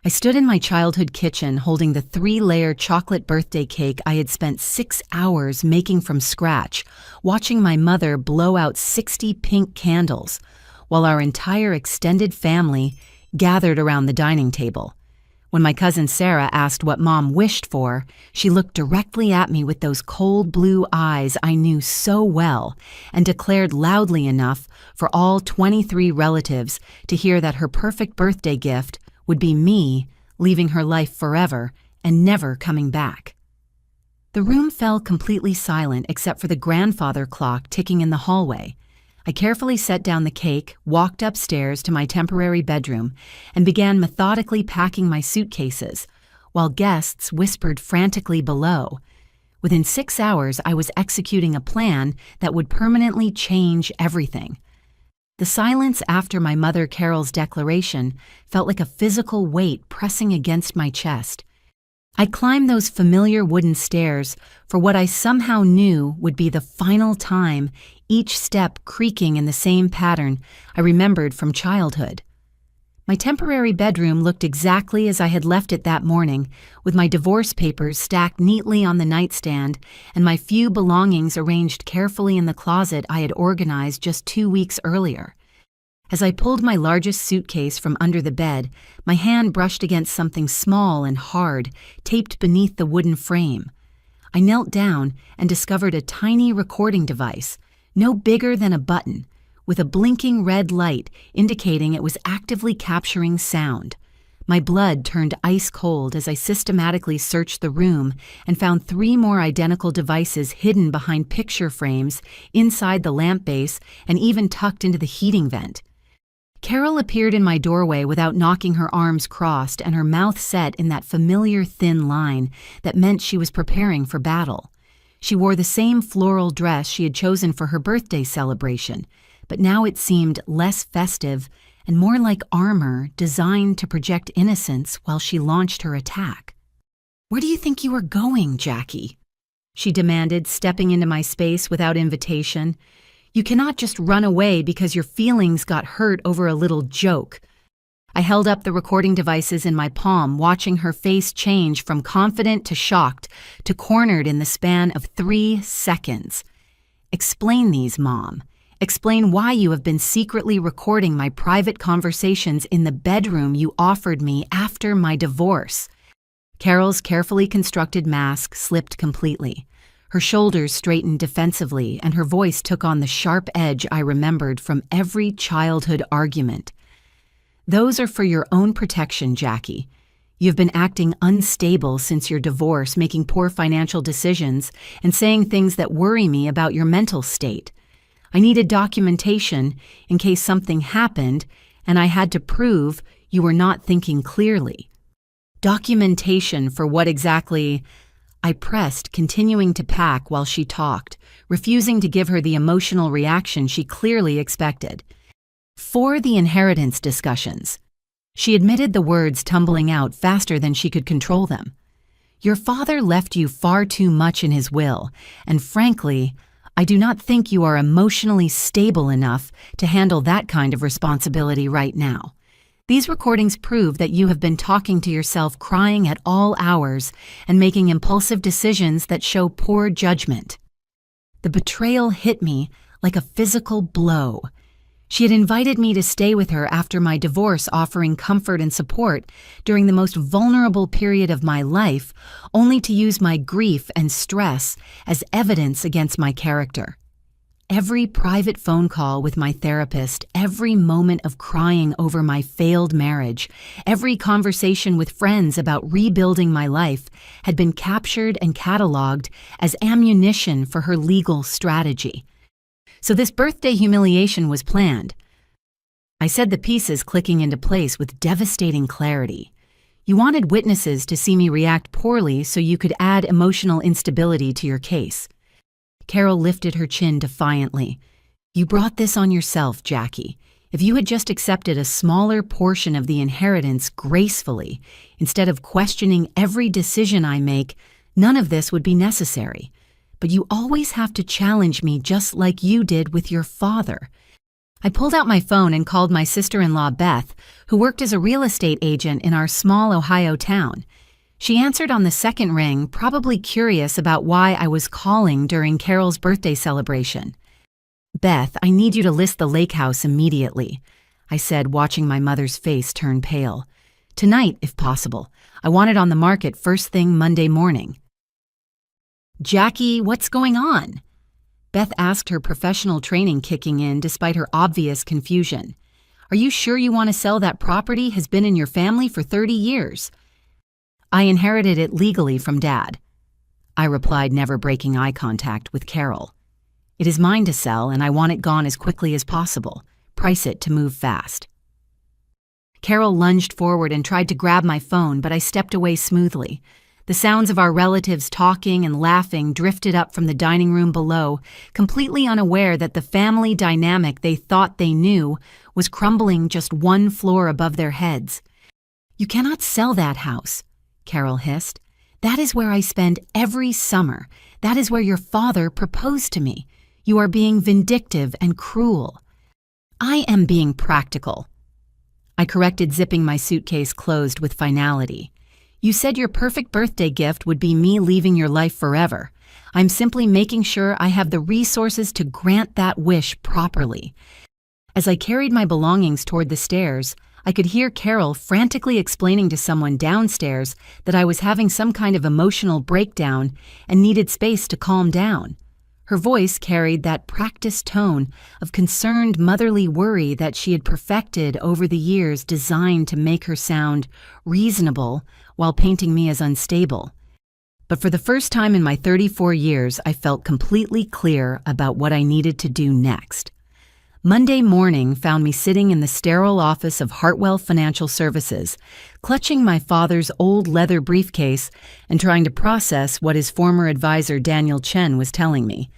I stood in my childhood kitchen holding the 3-layer chocolate birthday cake I had spent 6 hours making from scratch, watching my mother blow out 60 pink candles, while our entire extended family gathered around the dining table. When my cousin Sarah asked what Mom wished for, she looked directly at me with those cold blue eyes I knew so well and declared loudly enough for all 23 relatives to hear that her perfect birthday gift would be me leaving her life forever and never coming back. The room fell completely silent except for the grandfather clock ticking in the hallway. I carefully set down the cake, walked upstairs to my temporary bedroom, and began methodically packing my suitcases, while guests whispered frantically below. Within 6 hours, I was executing a plan that would permanently change everything. The silence after my mother Carol's declaration felt like a physical weight pressing against my chest. I climbed those familiar wooden stairs for what I somehow knew would be the final time, each step creaking in the same pattern I remembered from childhood. My temporary bedroom looked exactly as I had left it that morning, with my divorce papers stacked neatly on the nightstand and my few belongings arranged carefully in the closet I had organized just 2 weeks earlier. As I pulled my largest suitcase from under the bed, my hand brushed against something small and hard, taped beneath the wooden frame. I knelt down and discovered a tiny recording device, no bigger than a button, with a blinking red light indicating it was actively capturing sound. My blood turned ice cold as I systematically searched the room and found 3 more identical devices hidden behind picture frames, inside the lamp base, and even tucked into the heating vent. Carol appeared in my doorway without knocking, her arms crossed and her mouth set in that familiar thin line that meant she was preparing for battle. She wore the same floral dress she had chosen for her birthday celebration, but now it seemed less festive and more like armor designed to project innocence while she launched her attack. "Where do you think you are going, Jackie?" she demanded, stepping into my space without invitation. "You cannot just run away because your feelings got hurt over a little joke." I held up the recording devices in my palm, watching her face change from confident to shocked to cornered in the span of 3 seconds. "Explain these, Mom. Explain why you have been secretly recording my private conversations in the bedroom you offered me after my divorce." Carol's carefully constructed mask slipped completely. Her shoulders straightened defensively, and her voice took on the sharp edge I remembered from every childhood argument. "Those are for your own protection, Jackie. You've been acting unstable since your divorce, making poor financial decisions, and saying things that worry me about your mental state. I needed documentation in case something happened, and I had to prove you were not thinking clearly." "Documentation for what exactly?" I pressed, continuing to pack while she talked, refusing to give her the emotional reaction she clearly expected. "For the inheritance discussions." She admitted the words tumbling out faster than she could control them. "Your father left you far too much in his will, and frankly, I do not think you are emotionally stable enough to handle that kind of responsibility right now. These recordings prove that you have been talking to yourself, crying at all hours, and making impulsive decisions that show poor judgment." The betrayal hit me like a physical blow. She had invited me to stay with her after my divorce, offering comfort and support during the most vulnerable period of my life, only to use my grief and stress as evidence against my character. Every private phone call with my therapist, every moment of crying over my failed marriage, every conversation with friends about rebuilding my life had been captured and cataloged as ammunition for her legal strategy. So this birthday humiliation was planned. I said the pieces clicking into place with devastating clarity. You wanted witnesses to see me react poorly so you could add emotional instability to your case. Carol lifted her chin defiantly. "You brought this on yourself, Jackie. If you had just accepted a smaller portion of the inheritance gracefully, instead of questioning every decision I make, none of this would be necessary. But you always have to challenge me just like you did with your father. I pulled out my phone and called my sister-in-law Beth, who worked as a real estate agent in our small Ohio town. She answered on the second ring, probably curious about why I was calling during Carol's birthday celebration. "Beth, I need you to list the lake house immediately," I said, watching my mother's face turn pale. "Tonight, if possible. I want it on the market first thing Monday morning." "Jackie, what's going on?" Beth asked, her professional training kicking in despite her obvious confusion. "Are you sure you want to sell that property? Has been in your family for 30 years. "I inherited it legally from Dad," I replied, never breaking eye contact with Carol. "It is mine to sell, and I want it gone as quickly as possible. Price it to move fast." Carol lunged forward and tried to grab my phone, but I stepped away smoothly. The sounds of our relatives talking and laughing drifted up from the dining room below, completely unaware that the family dynamic they thought they knew was crumbling just one floor above their heads. "You cannot sell that house," Carol hissed. "That is where I spend every summer. That is where your father proposed to me. You are being vindictive and cruel." "I am being practical," I corrected, zipping my suitcase closed with finality. "You said your perfect birthday gift would be me leaving your life forever. I'm simply making sure I have the resources to grant that wish properly." As I carried my belongings toward the stairs, I could hear Carol frantically explaining to someone downstairs that I was having some kind of emotional breakdown and needed space to calm down. Her voice carried that practiced tone of concerned motherly worry that she had perfected over the years, designed to make her sound reasonable while painting me as unstable. But for the first time in my 34 years, I felt completely clear about what I needed to do next. Monday morning found me sitting in the sterile office of Hartwell Financial Services, clutching my father's old leather briefcase and trying to process what his former advisor Daniel Chen was telling me.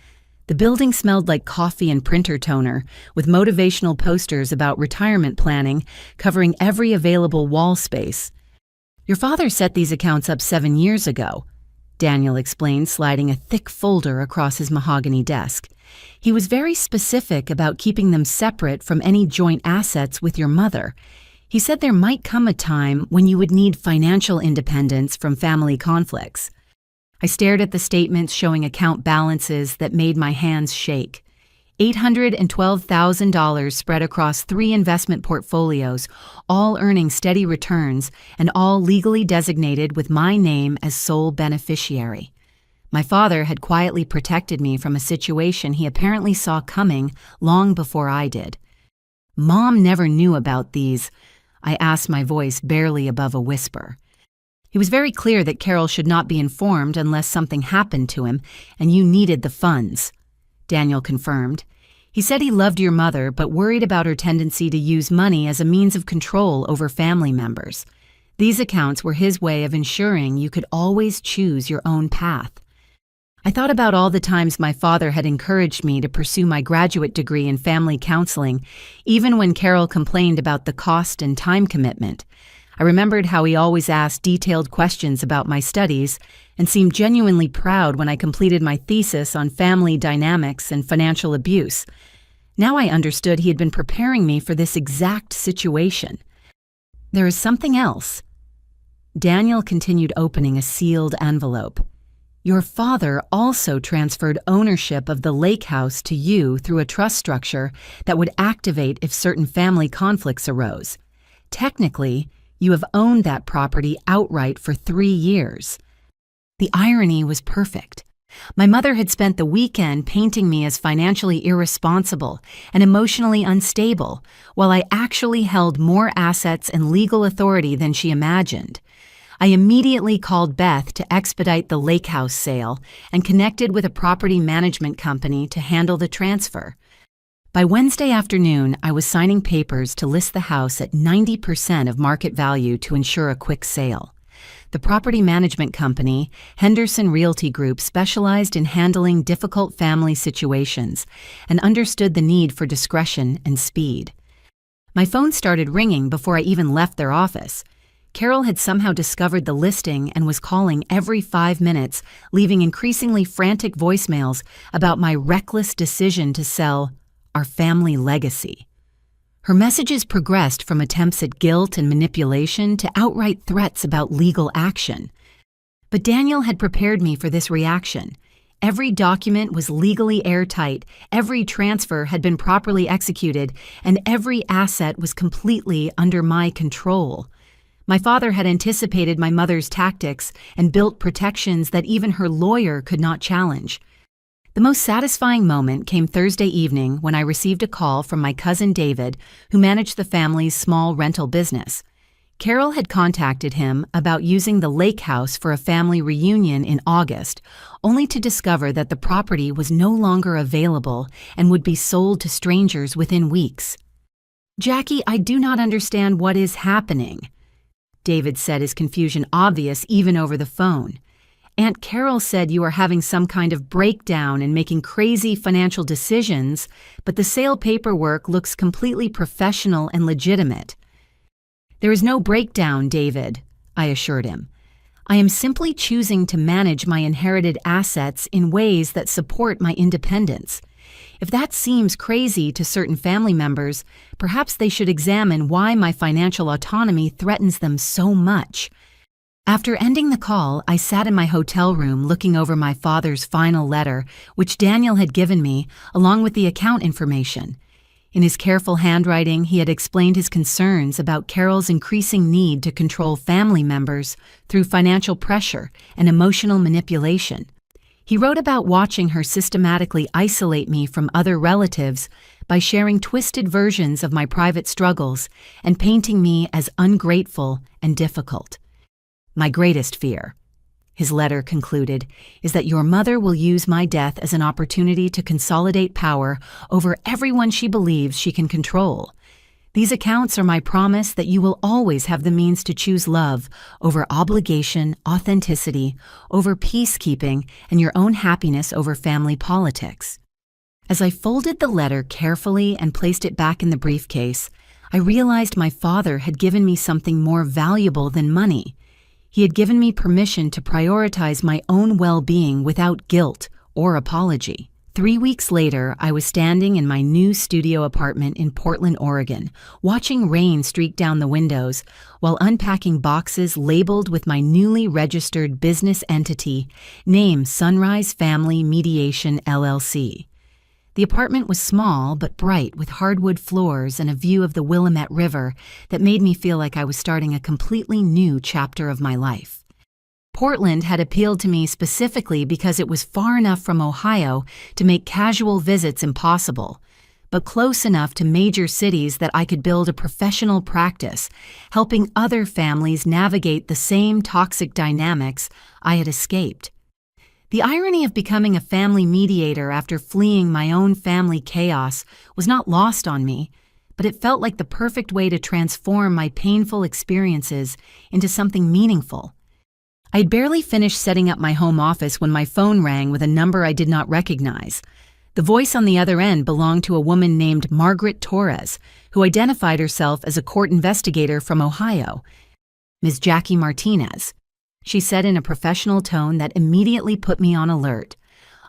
The building smelled like coffee and printer toner, with motivational posters about retirement planning covering every available wall space. "Your father set these accounts up 7 years ago," Daniel explained, sliding a thick folder across his mahogany desk. "He was very specific about keeping them separate from any joint assets with your mother. He said there might come a time when you would need financial independence from family conflicts." I stared at the statements showing account balances that made my hands shake. $812,000 spread across 3 investment portfolios, all earning steady returns and all legally designated with my name as sole beneficiary. My father had quietly protected me from a situation he apparently saw coming long before I did. "Mom never knew about these," I asked, my voice barely above a whisper. "It was very clear that Carol should not be informed unless something happened to him, and you needed the funds," Daniel confirmed. "He said he loved your mother, but worried about her tendency to use money as a means of control over family members. These accounts were his way of ensuring you could always choose your own path." I thought about all the times my father had encouraged me to pursue my graduate degree in family counseling, even when Carol complained about the cost and time commitment. I remembered how he always asked detailed questions about my studies and seemed genuinely proud when I completed my thesis on family dynamics and financial abuse. Now I understood he had been preparing me for this exact situation. "There is something else." Daniel continued, opening a sealed envelope. "Your father also transferred ownership of the lake house to you through a trust structure that would activate if certain family conflicts arose. Technically, you have owned that property outright for 3 years." The irony was perfect. My mother had spent the weekend painting me as financially irresponsible and emotionally unstable, while I actually held more assets and legal authority than she imagined. I immediately called Beth to expedite the lake house sale and connected with a property management company to handle the transfer. By Wednesday afternoon, I was signing papers to list the house at 90% of market value to ensure a quick sale. The property management company, Henderson Realty Group, specialized in handling difficult family situations and understood the need for discretion and speed. My phone started ringing before I even left their office. Carol had somehow discovered the listing and was calling every 5 minutes, leaving increasingly frantic voicemails about my reckless decision to sell our family legacy. Her messages progressed from attempts at guilt and manipulation to outright threats about legal action. But Daniel had prepared me for this reaction. Every document was legally airtight, every transfer had been properly executed, and every asset was completely under my control. My father had anticipated my mother's tactics and built protections that even her lawyer could not challenge. The most satisfying moment came Thursday evening when I received a call from my cousin David, who managed the family's small rental business. Carol had contacted him about using the lake house for a family reunion in August, only to discover that the property was no longer available and would be sold to strangers within weeks. "Jackie, I do not understand what is happening," David said, his confusion obvious even over the phone. "Aunt Carol said you are having some kind of breakdown and making crazy financial decisions, but the sale paperwork looks completely professional and legitimate." "There is no breakdown, David," I assured him. "I am simply choosing to manage my inherited assets in ways that support my independence. If that seems crazy to certain family members, perhaps they should examine why my financial autonomy threatens them so much." After ending the call, I sat in my hotel room looking over my father's final letter, which Daniel had given me, along with the account information. In his careful handwriting, he had explained his concerns about Carol's increasing need to control family members through financial pressure and emotional manipulation. He wrote about watching her systematically isolate me from other relatives by sharing twisted versions of my private struggles and painting me as ungrateful and difficult. "My greatest fear," his letter concluded, "is that your mother will use my death as an opportunity to consolidate power over everyone she believes she can control. These accounts are my promise that you will always have the means to choose love over obligation, authenticity over peacekeeping, and your own happiness over family politics." As I folded the letter carefully and placed it back in the briefcase, I realized my father had given me something more valuable than money. He had given me permission to prioritize my own well-being without guilt or apology. 3 weeks later, I was standing in my new studio apartment in Portland, Oregon, watching rain streak down the windows while unpacking boxes labeled with my newly registered business entity, name Sunrise Family Mediation LLC. The apartment was small but bright, with hardwood floors and a view of the Willamette River that made me feel like I was starting a completely new chapter of my life. Portland had appealed to me specifically because it was far enough from Ohio to make casual visits impossible, but close enough to major cities that I could build a professional practice, helping other families navigate the same toxic dynamics I had escaped. The irony of becoming a family mediator after fleeing my own family chaos was not lost on me, but it felt like the perfect way to transform my painful experiences into something meaningful. I had barely finished setting up my home office when my phone rang with a number I did not recognize. The voice on the other end belonged to a woman named Margaret Torres, who identified herself as a court investigator from Ohio. "Ms. Jackie Martinez," she said in a professional tone that immediately put me on alert.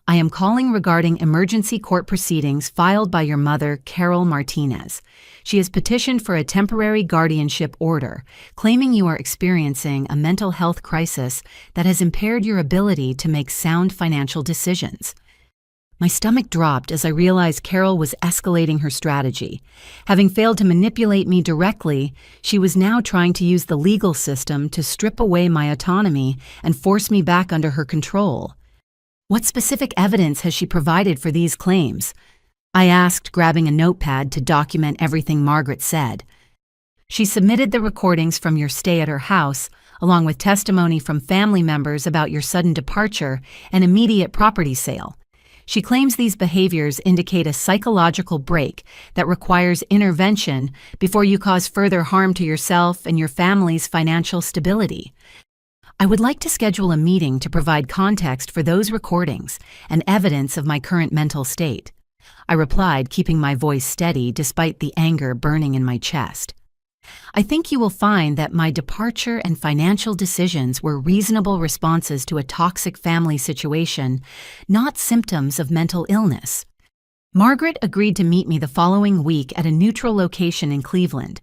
"I am calling regarding emergency court proceedings filed by your mother, Carol Martinez. She has petitioned for a temporary guardianship order, claiming you are experiencing a mental health crisis that has impaired your ability to make sound financial decisions." My stomach dropped as I realized Carol was escalating her strategy. Having failed to manipulate me directly, she was now trying to use the legal system to strip away my autonomy and force me back under her control. "What specific evidence has she provided for these claims?" I asked, grabbing a notepad to document everything Margaret said. "She submitted the recordings from your stay at her house, along with testimony from family members about your sudden departure and immediate property sale. She claims these behaviors indicate a psychological break that requires intervention before you cause further harm to yourself and your family's financial stability. I would like to schedule a meeting to provide context for those recordings and evidence of my current mental state," I replied, keeping my voice steady despite the anger burning in my chest. "I think you will find that my departure and financial decisions were reasonable responses to a toxic family situation, not symptoms of mental illness." Margaret agreed to meet me the following week at a neutral location in Cleveland.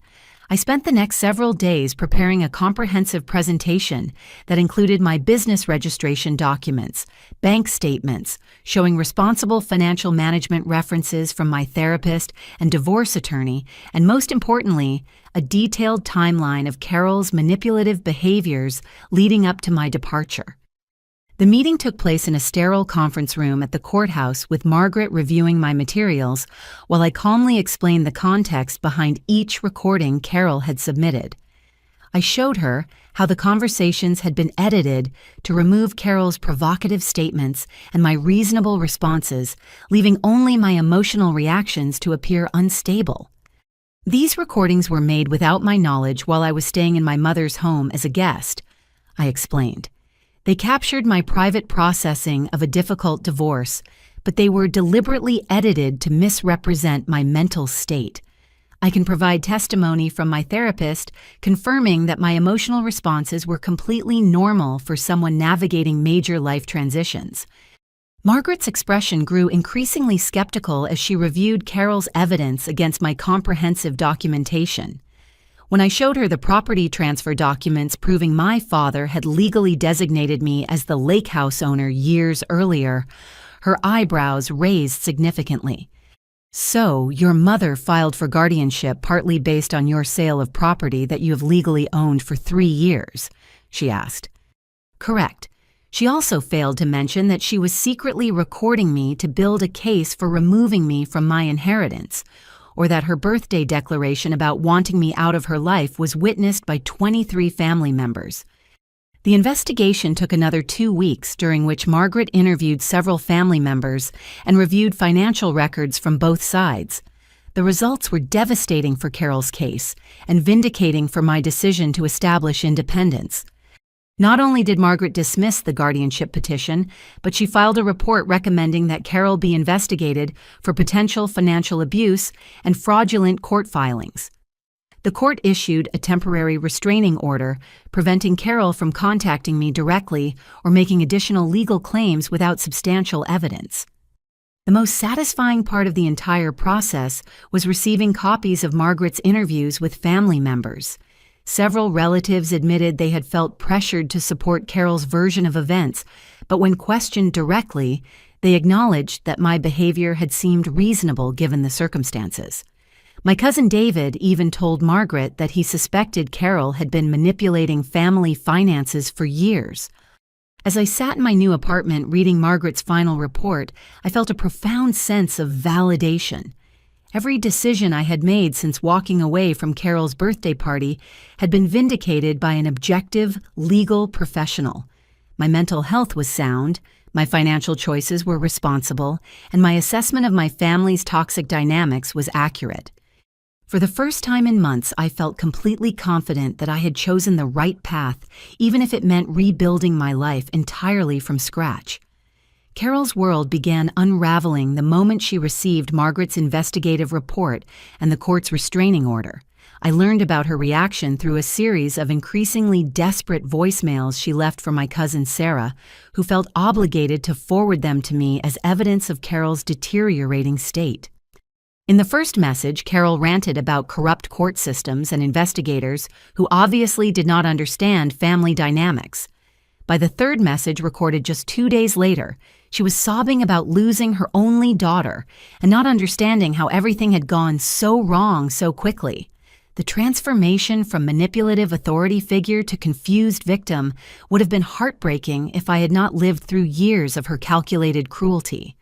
I spent the next several days preparing a comprehensive presentation that included my business registration documents, bank statements, showing responsible financial management references from my therapist and divorce attorney, and most importantly, a detailed timeline of Carol's manipulative behaviors leading up to my departure. The meeting took place in a sterile conference room at the courthouse with Margaret reviewing my materials while I calmly explained the context behind each recording Carol had submitted. I showed her how the conversations had been edited to remove Carol's provocative statements and my reasonable responses, leaving only my emotional reactions to appear unstable. These recordings were made without my knowledge while I was staying in my mother's home as a guest, I explained. They captured my private processing of a difficult divorce, but they were deliberately edited to misrepresent my mental state. I can provide testimony from my therapist confirming that my emotional responses were completely normal for someone navigating major life transitions. Margaret's expression grew increasingly skeptical as she reviewed Carol's evidence against my comprehensive documentation. When I showed her the property transfer documents proving my father had legally designated me as the lake house owner years earlier, her eyebrows raised significantly. "So, your mother filed for guardianship partly based on your sale of property that you have legally owned for 3 years?" she asked. "Correct. She also failed to mention that she was secretly recording me to build a case for removing me from my inheritance, or that her birthday declaration about wanting me out of her life was witnessed by 23 family members." The investigation took another 2 weeks, during which Margaret interviewed several family members and reviewed financial records from both sides. The results were devastating for Carol's case and vindicating for my decision to establish independence. Not only did Margaret dismiss the guardianship petition, but she filed a report recommending that Carol be investigated for potential financial abuse and fraudulent court filings. The court issued a temporary restraining order, preventing Carol from contacting me directly or making additional legal claims without substantial evidence. The most satisfying part of the entire process was receiving copies of Margaret's interviews with family members. Several relatives admitted they had felt pressured to support Carol's version of events, but when questioned directly, they acknowledged that my behavior had seemed reasonable given the circumstances. My cousin David even told Margaret that he suspected Carol had been manipulating family finances for years. As I sat in my new apartment reading Margaret's final report, I felt a profound sense of validation. Every decision I had made since walking away from Carol's birthday party had been vindicated by an objective, legal professional. My mental health was sound, my financial choices were responsible, and my assessment of my family's toxic dynamics was accurate. For the first time in months, I felt completely confident that I had chosen the right path, even if it meant rebuilding my life entirely from scratch. Carol's world began unraveling the moment she received Margaret's investigative report and the court's restraining order. I learned about her reaction through a series of increasingly desperate voicemails she left for my cousin Sarah, who felt obligated to forward them to me as evidence of Carol's deteriorating state. In the first message, Carol ranted about corrupt court systems and investigators who obviously did not understand family dynamics. By the third message, recorded just 2 days later, she was sobbing about losing her only daughter and not understanding how everything had gone so wrong so quickly. The transformation from manipulative authority figure to confused victim would have been heartbreaking if I had not lived through years of her calculated cruelty.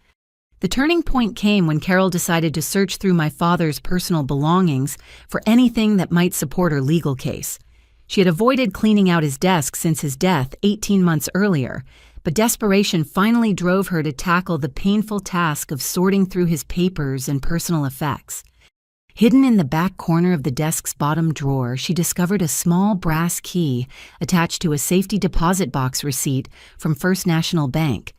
The turning point came when Carol decided to search through my father's personal belongings for anything that might support her legal case. She had avoided cleaning out his desk since his death 18 months earlier, but desperation finally drove her to tackle the painful task of sorting through his papers and personal effects. Hidden in the back corner of the desk's bottom drawer, she discovered a small brass key attached to a safety deposit box receipt from First National Bank.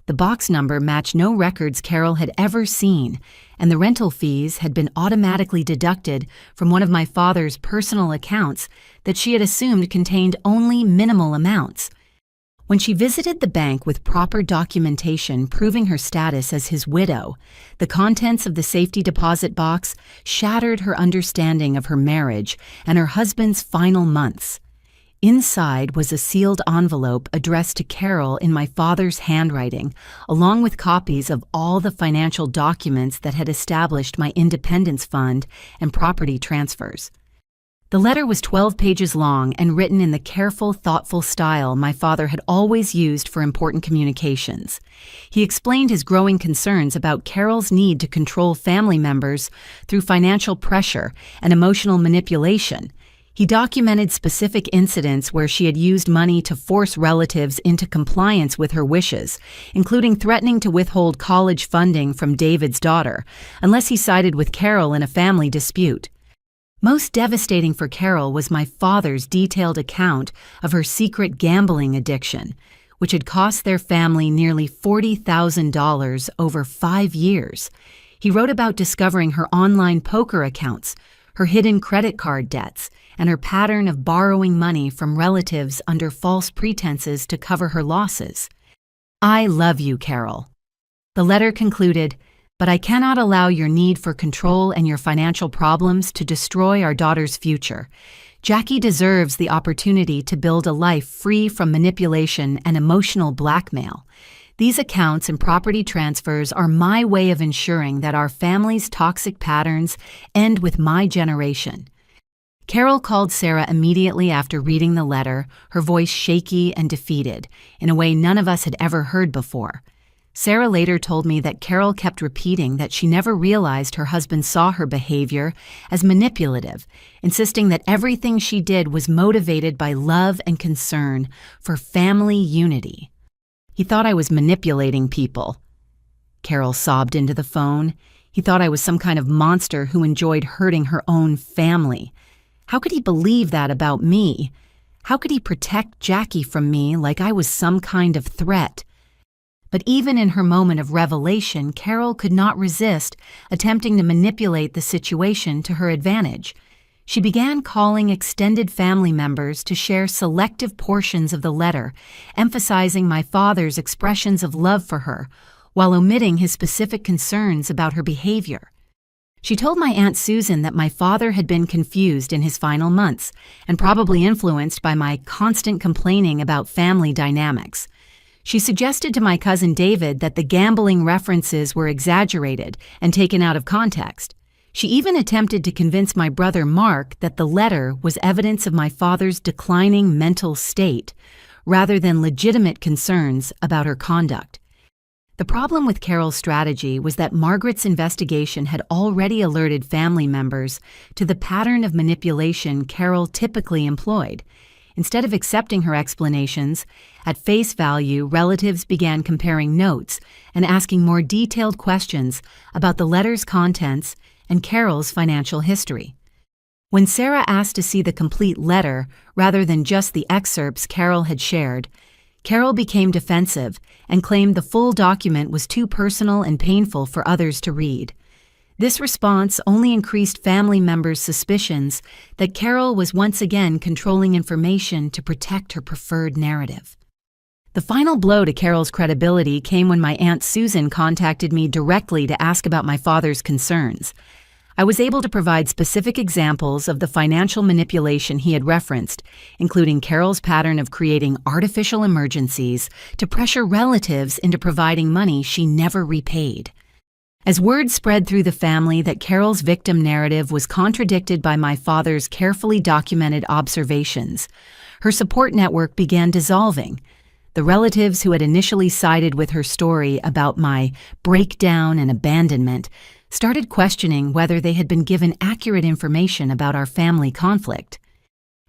The box number matched no records Carol had ever seen, and the rental fees had been automatically deducted from one of my father's personal accounts that she had assumed contained only minimal amounts. When she visited the bank with proper documentation proving her status as his widow, the contents of the safety deposit box shattered her understanding of her marriage and her husband's final months. Inside was a sealed envelope addressed to Carol in my father's handwriting, along with copies of all the financial documents that had established my independence fund and property transfers. The letter was 12 pages long and written in the careful, thoughtful style my father had always used for important communications. He explained his growing concerns about Carol's need to control family members through financial pressure and emotional manipulation. He documented specific incidents where she had used money to force relatives into compliance with her wishes, including threatening to withhold college funding from David's daughter, unless he sided with Carol in a family dispute. Most devastating for Carol was my father's detailed account of her secret gambling addiction, which had cost their family nearly $40,000 over 5 years. He wrote about discovering her online poker accounts, her hidden credit card debts, and her pattern of borrowing money from relatives under false pretenses to cover her losses. "I love you, Carol." The letter concluded, "But I cannot allow your need for control and your financial problems to destroy our daughter's future. Jackie deserves the opportunity to build a life free from manipulation and emotional blackmail. These accounts and property transfers are my way of ensuring that our family's toxic patterns end with my generation." Carol called Sarah immediately after reading the letter, her voice shaky and defeated, in a way none of us had ever heard before. Sarah later told me that Carol kept repeating that she never realized her husband saw her behavior as manipulative, insisting that everything she did was motivated by love and concern for family unity. "He thought I was manipulating people." Carol sobbed into the phone. "He thought I was some kind of monster who enjoyed hurting her own family. How could he believe that about me? How could he protect Jackie from me like I was some kind of threat?" But even in her moment of revelation, Carol could not resist attempting to manipulate the situation to her advantage. She began calling extended family members to share selective portions of the letter, emphasizing my father's expressions of love for her, while omitting his specific concerns about her behavior. She told my Aunt Susan that my father had been confused in his final months and probably influenced by my constant complaining about family dynamics. She suggested to my cousin David that the gambling references were exaggerated and taken out of context. She even attempted to convince my brother Mark that the letter was evidence of my father's declining mental state, rather than legitimate concerns about her conduct. The problem with Carol's strategy was that Margaret's investigation had already alerted family members to the pattern of manipulation Carol typically employed. Instead of accepting her explanations, at face value, relatives began comparing notes and asking more detailed questions about the letter's contents and Carol's financial history. When Sarah asked to see the complete letter rather than just the excerpts Carol had shared, Carol became defensive and claimed the full document was too personal and painful for others to read. This response only increased family members' suspicions that Carol was once again controlling information to protect her preferred narrative. The final blow to Carol's credibility came when my Aunt Susan contacted me directly to ask about my father's concerns. I was able to provide specific examples of the financial manipulation he had referenced, including Carol's pattern of creating artificial emergencies to pressure relatives into providing money she never repaid. As word spread through the family that Carol's victim narrative was contradicted by my father's carefully documented observations, her support network began dissolving. The relatives who had initially sided with her story about my breakdown and abandonment started questioning whether they had been given accurate information about our family conflict.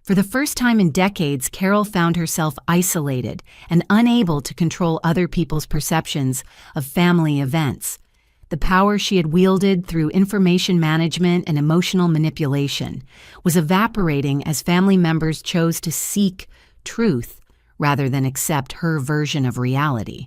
For the first time in decades, Carol found herself isolated and unable to control other people's perceptions of family events. The power she had wielded through information management and emotional manipulation was evaporating as family members chose to seek truth rather than accept her version of reality.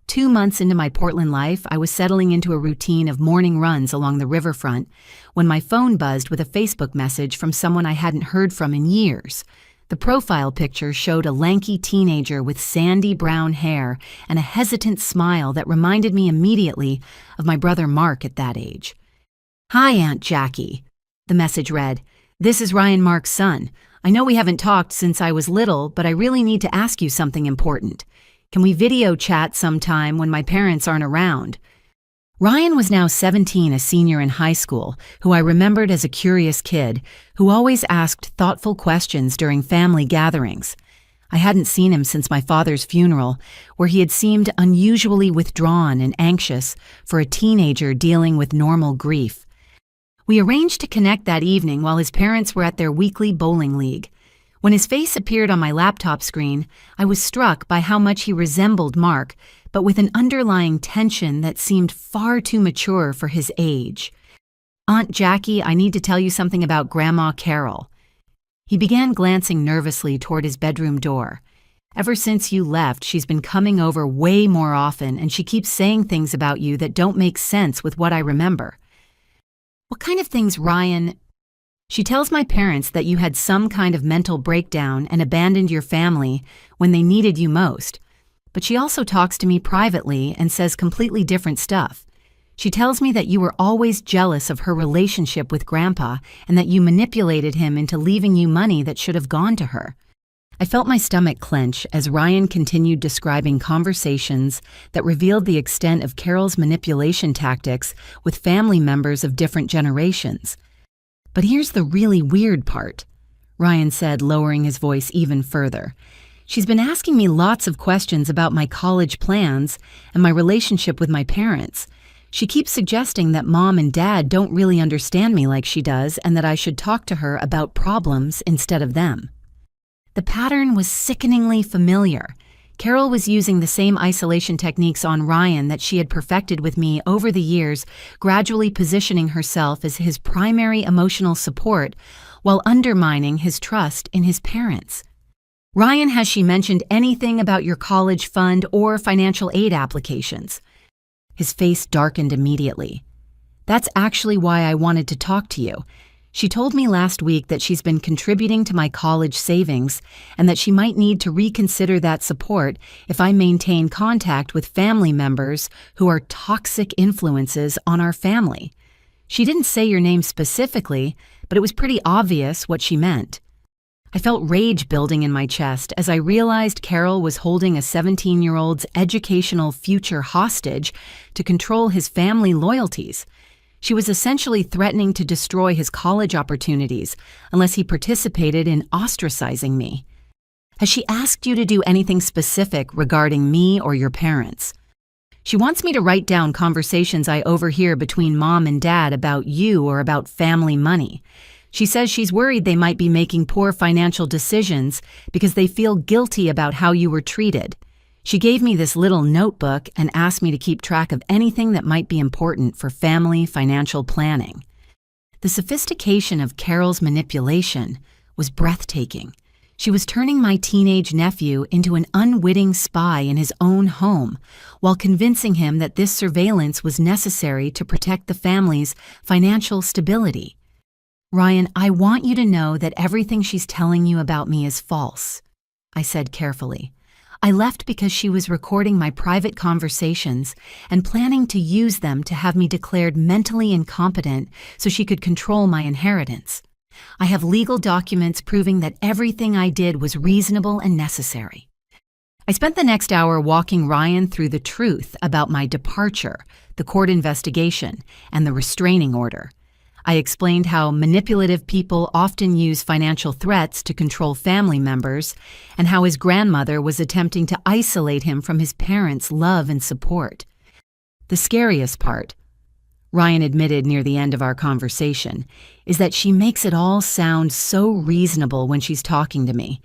2 months into my Portland life, I was settling into a routine of morning runs along the riverfront when my phone buzzed with a Facebook message from someone I hadn't heard from in years. The The profile picture showed a lanky teenager with sandy brown hair and a hesitant smile that reminded me immediately of my brother Mark at that age. "Hi, Aunt Jackie," the message read. "This is Ryan Mark's son. I know we haven't talked since I was little, but I really need to ask you something important. Can we video chat sometime when my parents aren't around?" Ryan was now 17, a senior in high school, who I remembered as a curious kid who always asked thoughtful questions during family gatherings. I hadn't seen him since my father's funeral, where he had seemed unusually withdrawn and anxious for a teenager dealing with normal grief. We arranged to connect that evening while his parents were at their weekly bowling league. When his face appeared on my laptop screen, I was struck by how much he resembled Mark, but with an underlying tension that seemed far too mature for his age. "Aunt Jackie, I need to tell you something about Grandma Carol." He began glancing nervously toward his bedroom door. "Ever since you left, she's been coming over way more often, and she keeps saying things about you that don't make sense with what I remember." "What kind of things, Ryan?" "She tells my parents that you had some kind of mental breakdown and abandoned your family when they needed you most. But she also talks to me privately and says completely different stuff. She tells me that you were always jealous of her relationship with Grandpa and that you manipulated him into leaving you money that should have gone to her." I felt my stomach clench as Ryan continued describing conversations that revealed the extent of Carol's manipulation tactics with family members of different generations. "But here's the really weird part," Ryan said, lowering his voice even further. "She's been asking me lots of questions about my college plans and my relationship with my parents. She keeps suggesting that Mom and Dad don't really understand me like she does and that I should talk to her about problems instead of them." The pattern was sickeningly familiar. Carol was using the same isolation techniques on Ryan that she had perfected with me over the years, gradually positioning herself as his primary emotional support while undermining his trust in his parents. "Ryan, has she mentioned anything about your college fund or financial aid applications?" His face darkened immediately. "That's actually why I wanted to talk to you. She told me last week that she's been contributing to my college savings and that she might need to reconsider that support if I maintain contact with family members who are toxic influences on our family. She didn't say your name specifically, but it was pretty obvious what she meant." I felt rage building in my chest as I realized Carol was holding a 17-year-old's educational future hostage to control his family loyalties. She was essentially threatening to destroy his college opportunities unless he participated in ostracizing me. "Has she asked you to do anything specific regarding me or your parents?" "She wants me to write down conversations I overhear between Mom and Dad about you or about family money. She says she's worried they might be making poor financial decisions because they feel guilty about how you were treated. She gave me this little notebook and asked me to keep track of anything that might be important for family financial planning." The sophistication of Carol's manipulation was breathtaking. She was turning my teenage nephew into an unwitting spy in his own home, while convincing him that this surveillance was necessary to protect the family's financial stability. "Ryan, I want you to know that everything she's telling you about me is false," I said carefully. "I left because she was recording my private conversations and planning to use them to have me declared mentally incompetent so she could control my inheritance. I have legal documents proving that everything I did was reasonable and necessary." I spent the next hour walking Ryan through the truth about my departure, the court investigation, and the restraining order. I explained how manipulative people often use financial threats to control family members, and how his grandmother was attempting to isolate him from his parents' love and support. "The scariest part," Ryan admitted near the end of our conversation, "is that she makes it all sound so reasonable when she's talking to me.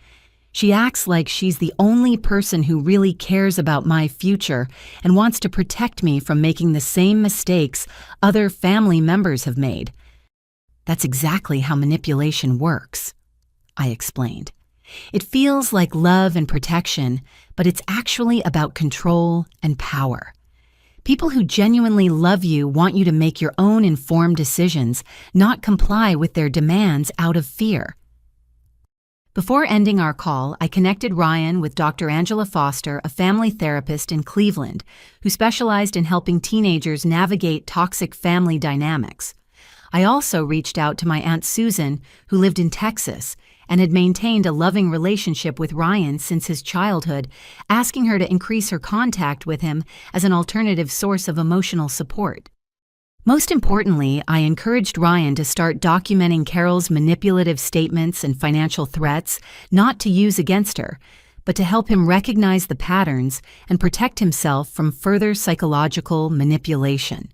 She acts like she's the only person who really cares about my future and wants to protect me from making the same mistakes other family members have made. That's exactly how manipulation works," I explained. "It feels like love and protection, but it's actually about control and power. People who genuinely love you want you to make your own informed decisions, not comply with their demands out of fear." Before ending our call, I connected Ryan with Dr. Angela Foster, a family therapist in Cleveland, who specialized in helping teenagers navigate toxic family dynamics. I also reached out to my Aunt Susan, who lived in Texas, and had maintained a loving relationship with Ryan since his childhood, asking her to increase her contact with him as an alternative source of emotional support. Most importantly, I encouraged Ryan to start documenting Carol's manipulative statements and financial threats, not to use against her, but to help him recognize the patterns and protect himself from further psychological manipulation.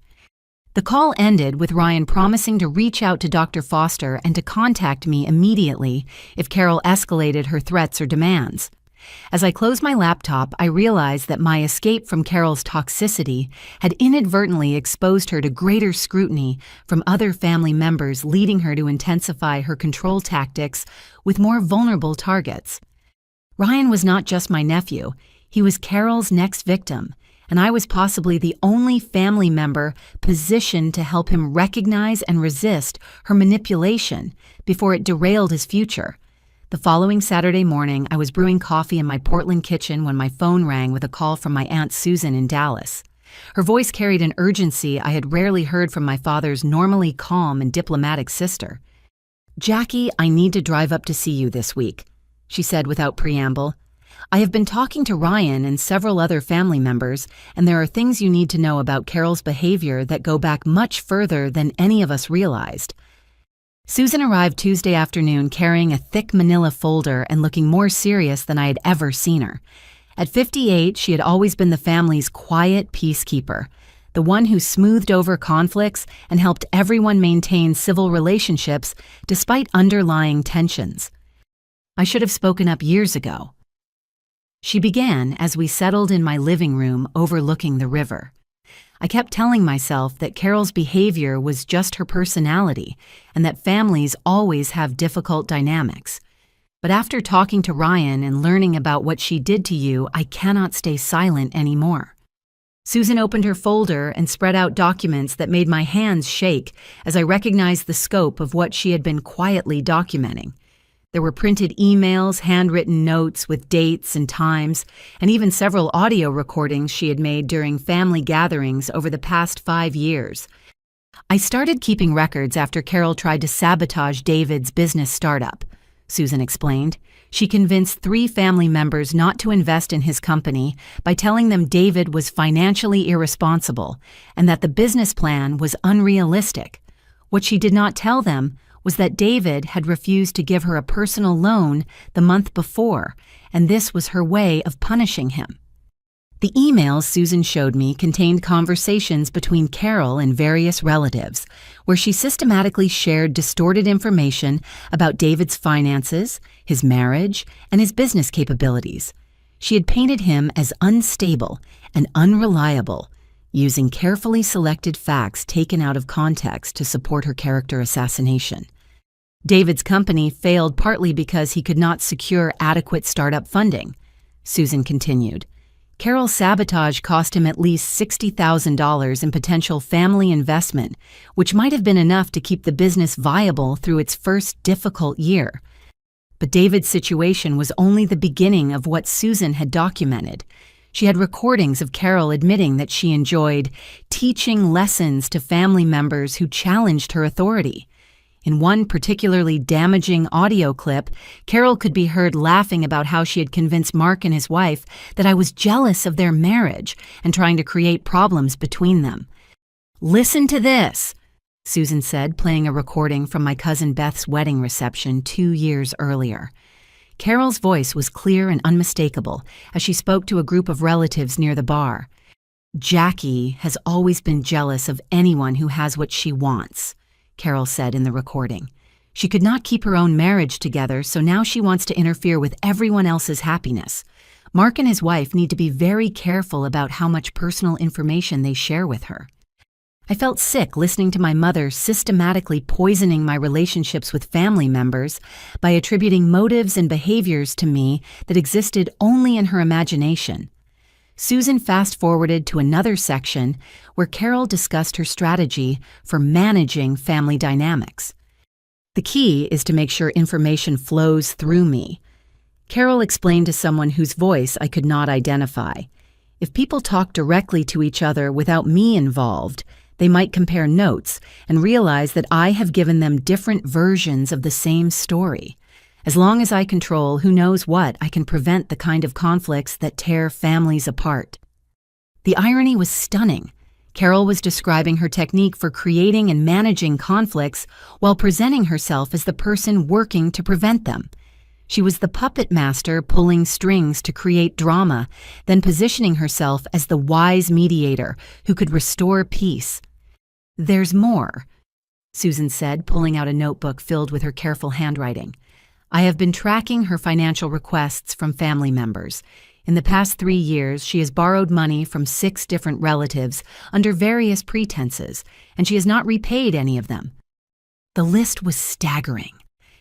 The call ended with Ryan promising to reach out to Dr. Foster and to contact me immediately if Carol escalated her threats or demands. As I closed my laptop, I realized that my escape from Carol's toxicity had inadvertently exposed her to greater scrutiny from other family members, leading her to intensify her control tactics with more vulnerable targets. Ryan was not just my nephew, he was Carol's next victim, and I was possibly the only family member positioned to help him recognize and resist her manipulation before it derailed his future. The following Saturday morning, I was brewing coffee in my Portland kitchen when my phone rang with a call from my Aunt Susan in Dallas. Her voice carried an urgency I had rarely heard from my father's normally calm and diplomatic sister. "Jackie, I need to drive up to see you this week," she said without preamble. "I have been talking to Ryan and several other family members, and there are things you need to know about Carol's behavior that go back much further than any of us realized." Susan arrived Tuesday afternoon carrying a thick manila folder and looking more serious than I had ever seen her. At 58, she had always been the family's quiet peacekeeper, the one who smoothed over conflicts and helped everyone maintain civil relationships despite underlying tensions. I should have spoken up years ago. She began as we settled in my living room overlooking the river. I kept telling myself that Carol's behavior was just her personality and that families always have difficult dynamics. But after talking to Ryan and learning about what she did to you, I cannot stay silent anymore. Susan opened her folder and spread out documents that made my hands shake as I recognized the scope of what she had been quietly documenting. There were printed emails, handwritten notes with dates and times, and even several audio recordings she had made during family gatherings over the past 5 years. "I started keeping records after Carol tried to sabotage David's business startup," Susan explained. She convinced 3 family members not to invest in his company by telling them David was financially irresponsible and that the business plan was unrealistic. What she did not tell them was that David had refused to give her a personal loan the month before, and this was her way of punishing him. The emails Susan showed me contained conversations between Carol and various relatives, where she systematically shared distorted information about David's finances, his marriage, and his business capabilities. She had painted him as unstable and unreliable, using carefully selected facts taken out of context to support her character assassination. David's company failed partly because he could not secure adequate startup funding, Susan continued. Carol's sabotage cost him at least $60,000 in potential family investment, which might have been enough to keep the business viable through its first difficult year. But David's situation was only the beginning of what Susan had documented. She had recordings of Carol admitting that she enjoyed teaching lessons to family members who challenged her authority. In one particularly damaging audio clip, Carol could be heard laughing about how she had convinced Mark and his wife that I was jealous of their marriage and trying to create problems between them. "Listen to this," Susan said, playing a recording from my cousin Beth's wedding reception 2 years earlier. Carol's voice was clear and unmistakable as she spoke to a group of relatives near the bar. "Jackie has always been jealous of anyone who has what she wants," Carol said in the recording. "She could not keep her own marriage together, so now she wants to interfere with everyone else's happiness. Mark and his wife need to be very careful about how much personal information they share with her." I felt sick listening to my mother systematically poisoning my relationships with family members by attributing motives and behaviors to me that existed only in her imagination. Susan fast-forwarded to another section where Carol discussed her strategy for managing family dynamics. The key is to make sure information flows through me. Carol explained to someone whose voice I could not identify. If people talk directly to each other without me involved, they might compare notes and realize that I have given them different versions of the same story. As long as I control who knows what, I can prevent the kind of conflicts that tear families apart. The irony was stunning. Carol was describing her technique for creating and managing conflicts while presenting herself as the person working to prevent them. She was the puppet master pulling strings to create drama, then positioning herself as the wise mediator who could restore peace. "There's more," Susan said, pulling out a notebook filled with her careful handwriting. "I have been tracking her financial requests from family members. In the past 3 years, she has borrowed money from 6 different relatives under various pretenses, and she has not repaid any of them." The list was staggering.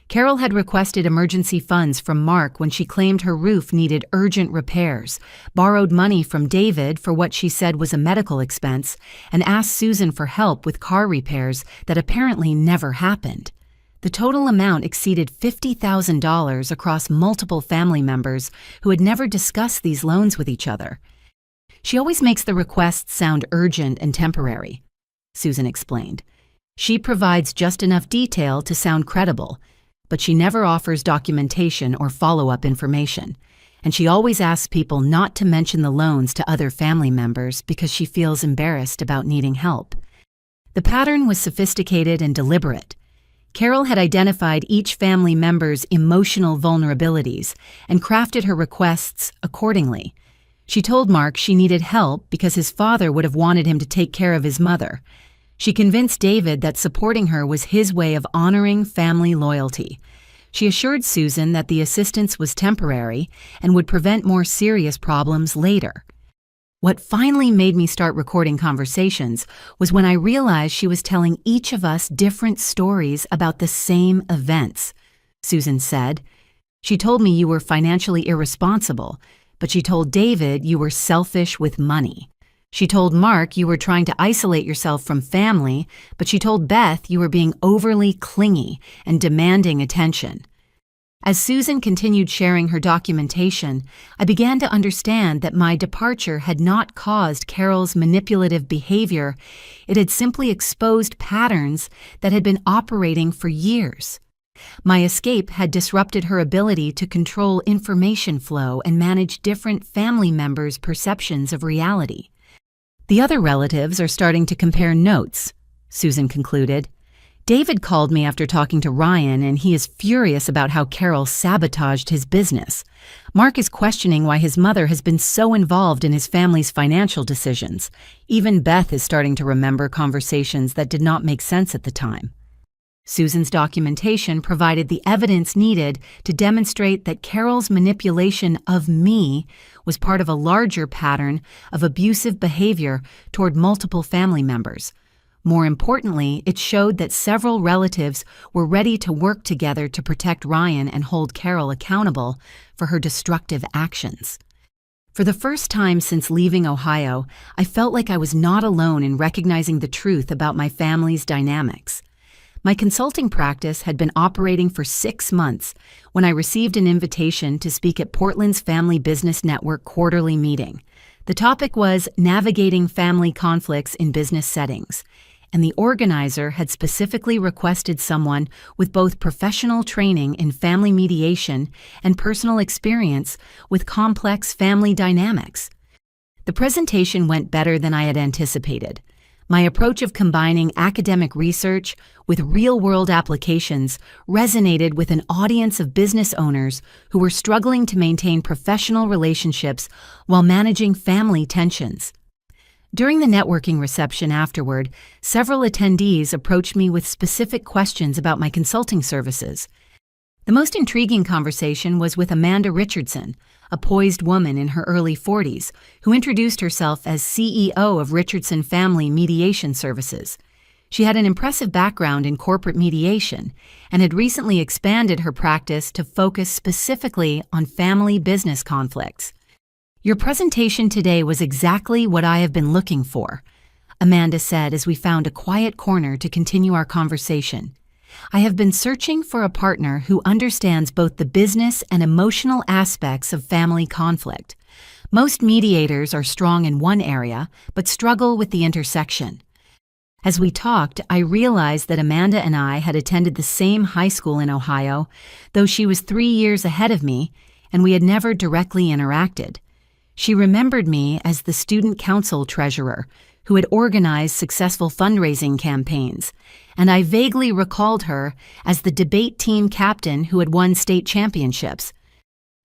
Carol had requested emergency funds from Mark when she claimed her roof needed urgent repairs, borrowed money from David for what she said was a medical expense, and asked Susan for help with car repairs that apparently never happened. The total amount exceeded $50,000 across multiple family members who had never discussed these loans with each other. "She always makes the requests sound urgent and temporary," Susan explained. "She provides just enough detail to sound credible, but she never offers documentation or follow-up information. And she always asks people not to mention the loans to other family members because she feels embarrassed about needing help." The pattern was sophisticated and deliberate. Carol had identified each family member's emotional vulnerabilities and crafted her requests accordingly. She told Mark she needed help because his father would have wanted him to take care of his mother. She convinced David that supporting her was his way of honoring family loyalty. She assured Susan that the assistance was temporary and would prevent more serious problems later. What finally made me start recording conversations was when I realized she was telling each of us different stories about the same events. Susan said, "She told me you were financially irresponsible, but she told David you were selfish with money. She told Mark you were trying to isolate yourself from family, but she told Beth you were being overly clingy and demanding attention." As Susan continued sharing her documentation, I began to understand that my departure had not caused Carol's manipulative behavior. It had simply exposed patterns that had been operating for years. My escape had disrupted her ability to control information flow and manage different family members' perceptions of reality. "The other relatives are starting to compare notes," Susan concluded. "David called me after talking to Ryan, and he is furious about how Carol sabotaged his business. Mark is questioning why his mother has been so involved in his family's financial decisions. Even Beth is starting to remember conversations that did not make sense at the time." Susan's documentation provided the evidence needed to demonstrate that Carol's manipulation of me was part of a larger pattern of abusive behavior toward multiple family members. More importantly, it showed that several relatives were ready to work together to protect Ryan and hold Carol accountable for her destructive actions. For the first time since leaving Ohio, I felt like I was not alone in recognizing the truth about my family's dynamics. My consulting practice had been operating for 6 months when I received an invitation to speak at Portland's Family Business Network quarterly meeting. The topic was navigating family conflicts in business settings, and the organizer had specifically requested someone with both professional training in family mediation and personal experience with complex family dynamics. The presentation went better than I had anticipated. My approach of combining academic research with real-world applications resonated with an audience of business owners who were struggling to maintain professional relationships while managing family tensions. During the networking reception afterward, several attendees approached me with specific questions about my consulting services. The most intriguing conversation was with Amanda Richardson, a poised woman in her early 40s, who introduced herself as CEO of Richardson Family Mediation Services. She had an impressive background in corporate mediation and had recently expanded her practice to focus specifically on family business conflicts. "Your presentation today was exactly what I have been looking for," Amanda said as we found a quiet corner to continue our conversation. I have been searching for a partner who understands both the business and emotional aspects of family conflict. Most mediators are strong in one area, but struggle with the intersection. As we talked, I realized that Amanda and I had attended the same high school in Ohio, though she was 3 years ahead of me, and we had never directly interacted. She remembered me as the student council treasurer, who had organized successful fundraising campaigns, and I vaguely recalled her as the debate team captain who had won state championships.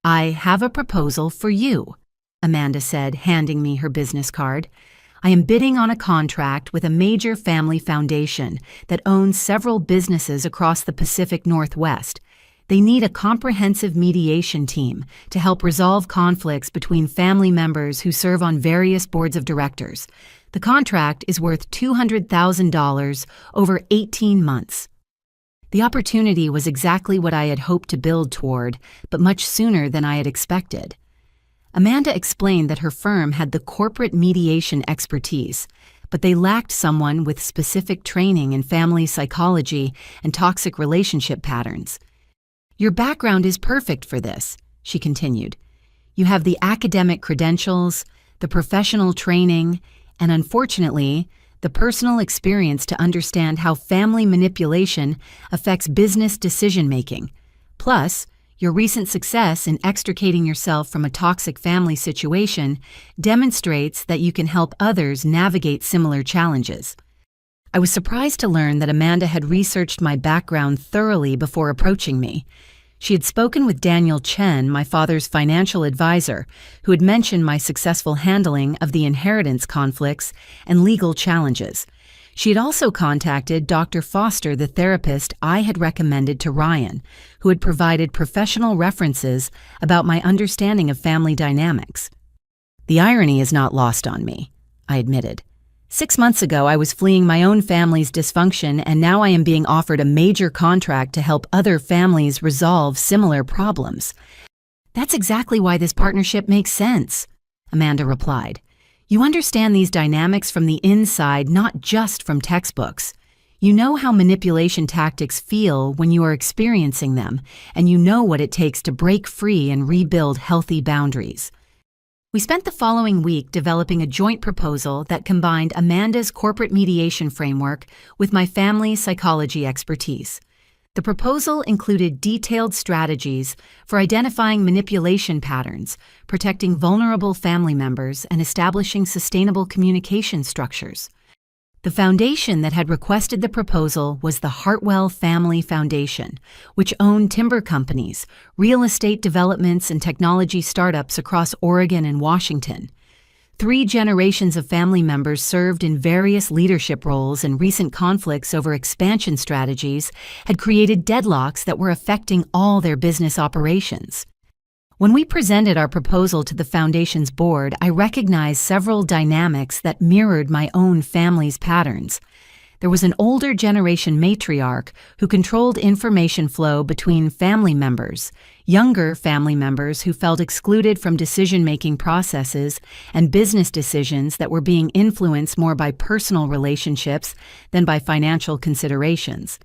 "I have a proposal for you," Amanda said, handing me her business card. "I am bidding on a contract with a major family foundation that owns several businesses across the Pacific Northwest. They need a comprehensive mediation team to help resolve conflicts between family members who serve on various boards of directors. The contract is worth $200,000 over 18 months. The opportunity was exactly what I had hoped to build toward, but much sooner than I had expected. Amanda explained that her firm had the corporate mediation expertise, but they lacked someone with specific training in family psychology and toxic relationship patterns. "Your background is perfect for this," she continued. "You have the academic credentials, the professional training, and unfortunately, the personal experience to understand how family manipulation affects business decision-making. Plus, your recent success in extricating yourself from a toxic family situation demonstrates that you can help others navigate similar challenges." I was surprised to learn that Amanda had researched my background thoroughly before approaching me. She had spoken with Daniel Chen, my father's financial advisor, who had mentioned my successful handling of the inheritance conflicts and legal challenges. She had also contacted Dr. Foster, the therapist I had recommended to Ryan, who had provided professional references about my understanding of family dynamics. "The irony is not lost on me," I admitted. 6 months ago, I was fleeing my own family's dysfunction, and now I am being offered a major contract to help other families resolve similar problems. "That's exactly why this partnership makes sense," Amanda replied. "You understand these dynamics from the inside, not just from textbooks. You know how manipulation tactics feel when you are experiencing them, and you know what it takes to break free and rebuild healthy boundaries." We spent the following week developing a joint proposal that combined Amanda's corporate mediation framework with my family psychology expertise. The proposal included detailed strategies for identifying manipulation patterns, protecting vulnerable family members, and establishing sustainable communication structures. The foundation that had requested the proposal was the Hartwell Family Foundation, which owned timber companies, real estate developments, and technology startups across Oregon and Washington. 3 generations of family members served in various leadership roles, and recent conflicts over expansion strategies had created deadlocks that were affecting all their business operations. When we presented our proposal to the Foundation's board, I recognized several dynamics that mirrored my own family's patterns. There was an older generation matriarch who controlled information flow between family members, younger family members who felt excluded from decision-making processes, and business decisions that were being influenced more by personal relationships than by financial considerations.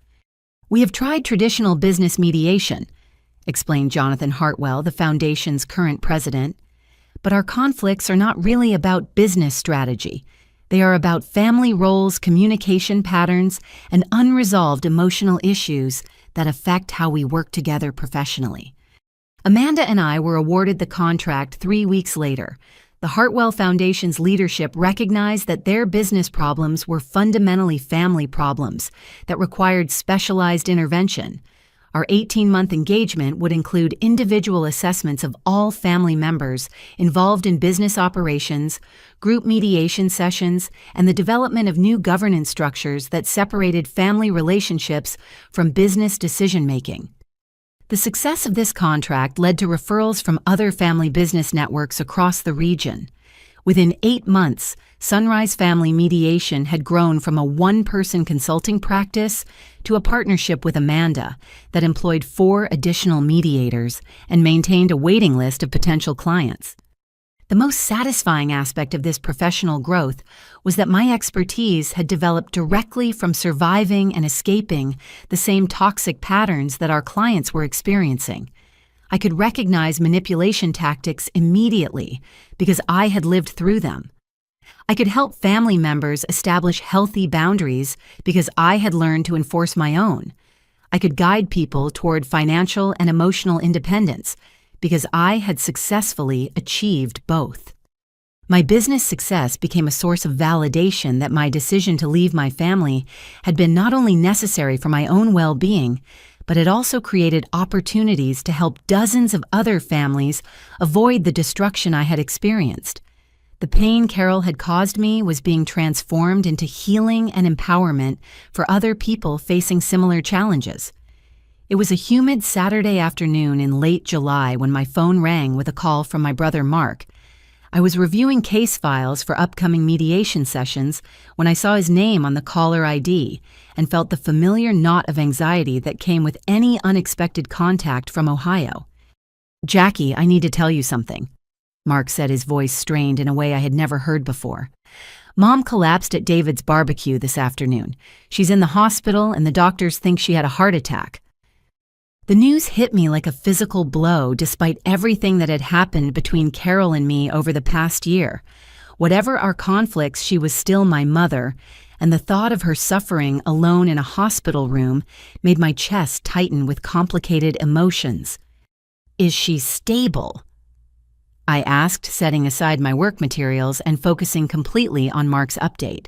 "We have tried traditional business mediation," explained Jonathan Hartwell, the Foundation's current president. "But our conflicts are not really about business strategy. They are about family roles, communication patterns, and unresolved emotional issues that affect how we work together professionally." Amanda and I were awarded the contract 3 weeks later. The Hartwell Foundation's leadership recognized that their business problems were fundamentally family problems that required specialized intervention. Our 18-month engagement would include individual assessments of all family members involved in business operations, group mediation sessions, and the development of new governance structures that separated family relationships from business decision-making. The success of this contract led to referrals from other family business networks across the region. Within 8 months, Sunrise Family Mediation had grown from a one-person consulting practice to a partnership with Amanda that employed 4 additional mediators and maintained a waiting list of potential clients. The most satisfying aspect of this professional growth was that my expertise had developed directly from surviving and escaping the same toxic patterns that our clients were experiencing. I could recognize manipulation tactics immediately because I had lived through them. I could help family members establish healthy boundaries because I had learned to enforce my own. I could guide people toward financial and emotional independence because I had successfully achieved both. My business success became a source of validation that my decision to leave my family had been not only necessary for my own well-being, but it also created opportunities to help dozens of other families avoid the destruction I had experienced. The pain Carol had caused me was being transformed into healing and empowerment for other people facing similar challenges. It was a humid Saturday afternoon in late July when my phone rang with a call from my brother Mark. I was reviewing case files for upcoming mediation sessions when I saw his name on the caller ID and felt the familiar knot of anxiety that came with any unexpected contact from Ohio. "Jackie, I need to tell you something," Mark said, his voice strained in a way I had never heard before. "Mom collapsed at David's barbecue this afternoon. She's in the hospital and the doctors think she had a heart attack." The news hit me like a physical blow despite everything that had happened between Carol and me over the past year. Whatever our conflicts, she was still my mother, and the thought of her suffering alone in a hospital room made my chest tighten with complicated emotions. "Is she stable?" I asked, setting aside my work materials and focusing completely on Mark's update.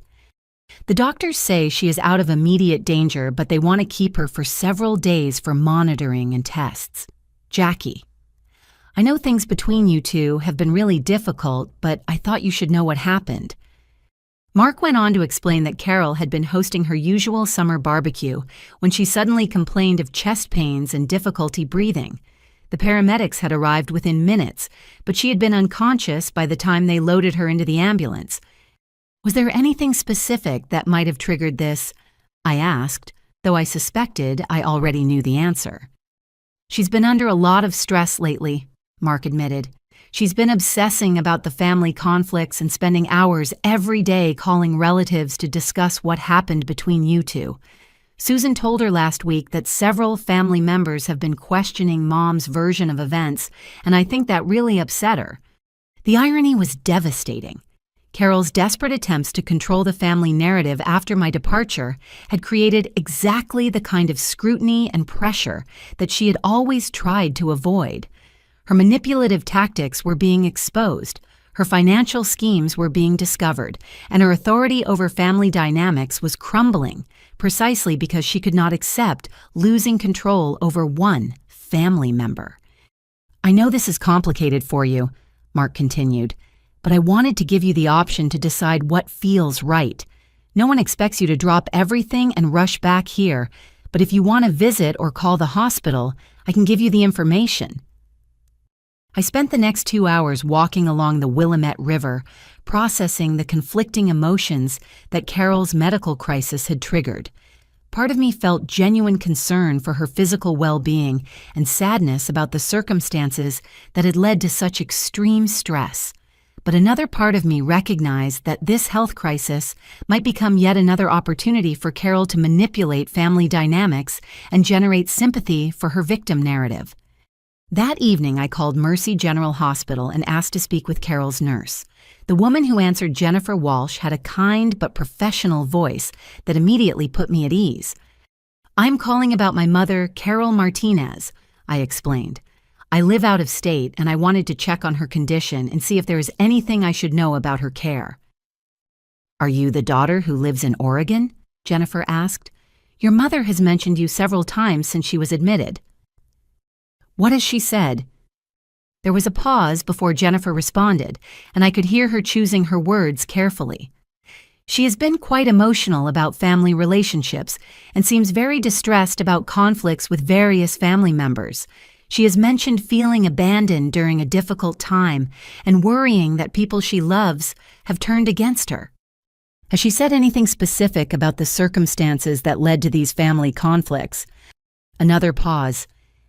"The doctors say she is out of immediate danger, but they want to keep her for several days for monitoring and tests. Jackie, I know things between you two have been really difficult, but I thought you should know what happened." Mark went on to explain that Carol had been hosting her usual summer barbecue when she suddenly complained of chest pains and difficulty breathing. The paramedics had arrived within minutes, but she had been unconscious by the time they loaded her into the ambulance. "Was there anything specific that might have triggered this?" I asked, though I suspected I already knew the answer. "She's been under a lot of stress lately," Mark admitted. "She's been obsessing about the family conflicts and spending hours every day calling relatives to discuss what happened between you two. Susan told her last week that several family members have been questioning Mom's version of events, and I think that really upset her." The irony was devastating. Carol's desperate attempts to control the family narrative after my departure had created exactly the kind of scrutiny and pressure that she had always tried to avoid. Her manipulative tactics were being exposed, her financial schemes were being discovered, and her authority over family dynamics was crumbling, precisely because she could not accept losing control over one family member. "I know this is complicated for you," Mark continued, "but I wanted to give you the option to decide what feels right. No one expects you to drop everything and rush back here, but if you want to visit or call the hospital, I can give you the information." I spent the next 2 hours walking along the Willamette River, processing the conflicting emotions that Carol's medical crisis had triggered. Part of me felt genuine concern for her physical well-being and sadness about the circumstances that had led to such extreme stress. But another part of me recognized that this health crisis might become yet another opportunity for Carol to manipulate family dynamics and generate sympathy for her victim narrative. That evening, I called Mercy General Hospital and asked to speak with Carol's nurse. The woman who answered, Jennifer Walsh, had a kind but professional voice that immediately put me at ease. "I'm calling about my mother, Carol Martinez," I explained. "I live out of state, and I wanted to check on her condition and see if there is anything I should know about her care." "Are you the daughter who lives in Oregon?" Jennifer asked. "Your mother has mentioned you several times since she was admitted." "What has she said?" There was a pause before Jennifer responded, and I could hear her choosing her words carefully. "She has been quite emotional about family relationships and seems very distressed about conflicts with various family members. She has mentioned feeling abandoned during a difficult time and worrying that people she loves have turned against her." "Has she said anything specific about the circumstances that led to these family conflicts?" Another pause.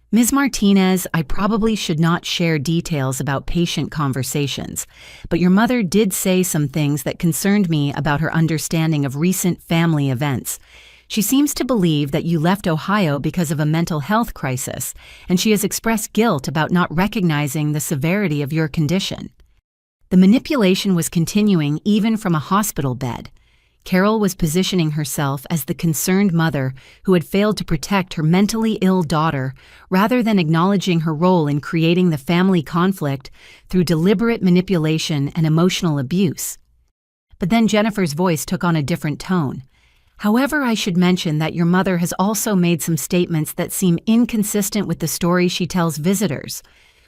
Ms. Martinez, I probably should not share details about patient conversations, but your mother did say some things that concerned me about her understanding of recent family events. She seems to believe that you left Ohio because of a mental health crisis, and she has expressed guilt about not recognizing the severity of your condition. The manipulation was continuing even from a hospital bed. Carol was positioning herself as the concerned mother who had failed to protect her mentally ill daughter rather than acknowledging her role in creating the family conflict through deliberate manipulation and emotional abuse. But then Jennifer's voice took on a different tone. However, I should mention that your mother has also made some statements that seem inconsistent with the story she tells visitors.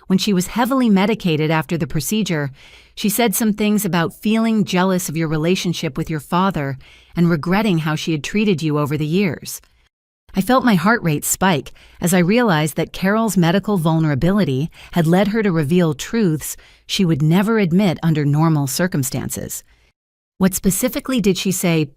When she was heavily medicated after the procedure, she said some things about feeling jealous of your relationship with your father and regretting how she had treated you over the years. I felt my heart rate spike as I realized that Carol's medical vulnerability had led her to reveal truths she would never admit under normal circumstances. What specifically did she say?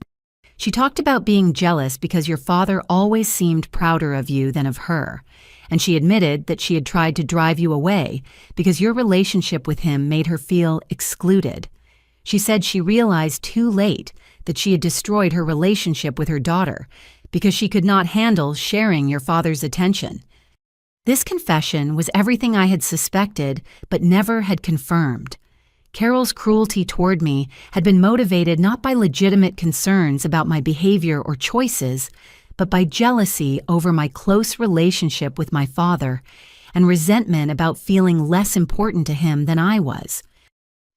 She talked about being jealous because your father always seemed prouder of you than of her, and she admitted that she had tried to drive you away because your relationship with him made her feel excluded. She said she realized too late that she had destroyed her relationship with her daughter because she could not handle sharing your father's attention. This confession was everything I had suspected but never had confirmed. Carol's cruelty toward me had been motivated not by legitimate concerns about my behavior or choices, but by jealousy over my close relationship with my father and resentment about feeling less important to him than I was.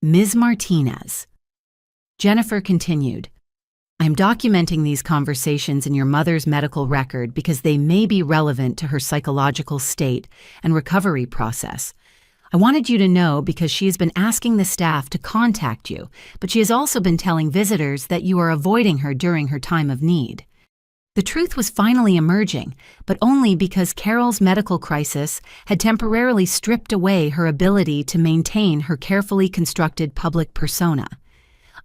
Ms. Martinez. Jennifer continued, I am documenting these conversations in your mother's medical record because they may be relevant to her psychological state and recovery process. I wanted you to know because she has been asking the staff to contact you, but she has also been telling visitors that you are avoiding her during her time of need. The truth was finally emerging, but only because Carol's medical crisis had temporarily stripped away her ability to maintain her carefully constructed public persona.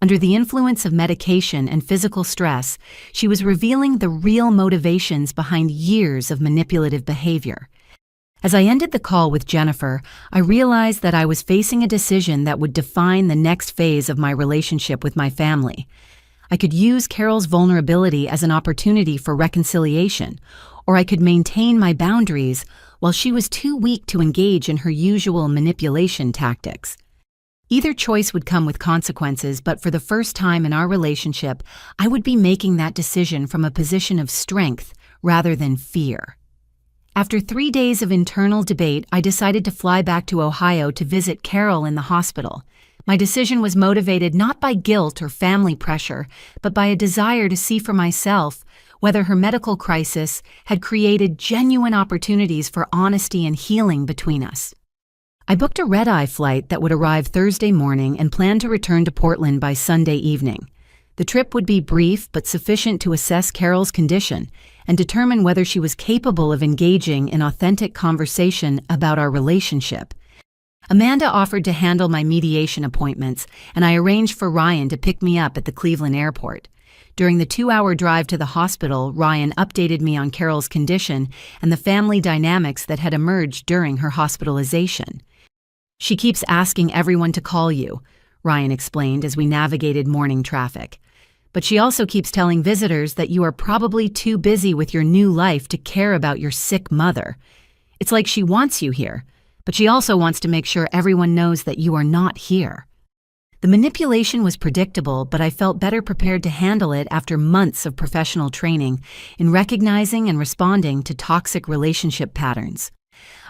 Under the influence of medication and physical stress, she was revealing the real motivations behind years of manipulative behavior. As I ended the call with Jennifer, I realized that I was facing a decision that would define the next phase of my relationship with my family. I could use Carol's vulnerability as an opportunity for reconciliation, or I could maintain my boundaries while she was too weak to engage in her usual manipulation tactics. Either choice would come with consequences, but for the first time in our relationship, I would be making that decision from a position of strength rather than fear. After 3 days of internal debate, I decided to fly back to Ohio to visit Carol in the hospital. My decision was motivated not by guilt or family pressure, but by a desire to see for myself whether her medical crisis had created genuine opportunities for honesty and healing between us. I booked a red-eye flight that would arrive Thursday morning and planned to return to Portland by Sunday evening. The trip would be brief but sufficient to assess Carol's condition and determine whether she was capable of engaging in authentic conversation about our relationship. Amanda offered to handle my mediation appointments, and I arranged for Ryan to pick me up at the Cleveland airport. During the 2-hour drive to the hospital, Ryan updated me on Carol's condition and the family dynamics that had emerged during her hospitalization. She keeps asking everyone to call you, Ryan explained as we navigated morning traffic. But she also keeps telling visitors that you are probably too busy with your new life to care about your sick mother. It's like she wants you here, but she also wants to make sure everyone knows that you are not here. The manipulation was predictable, but I felt better prepared to handle it after months of professional training in recognizing and responding to toxic relationship patterns.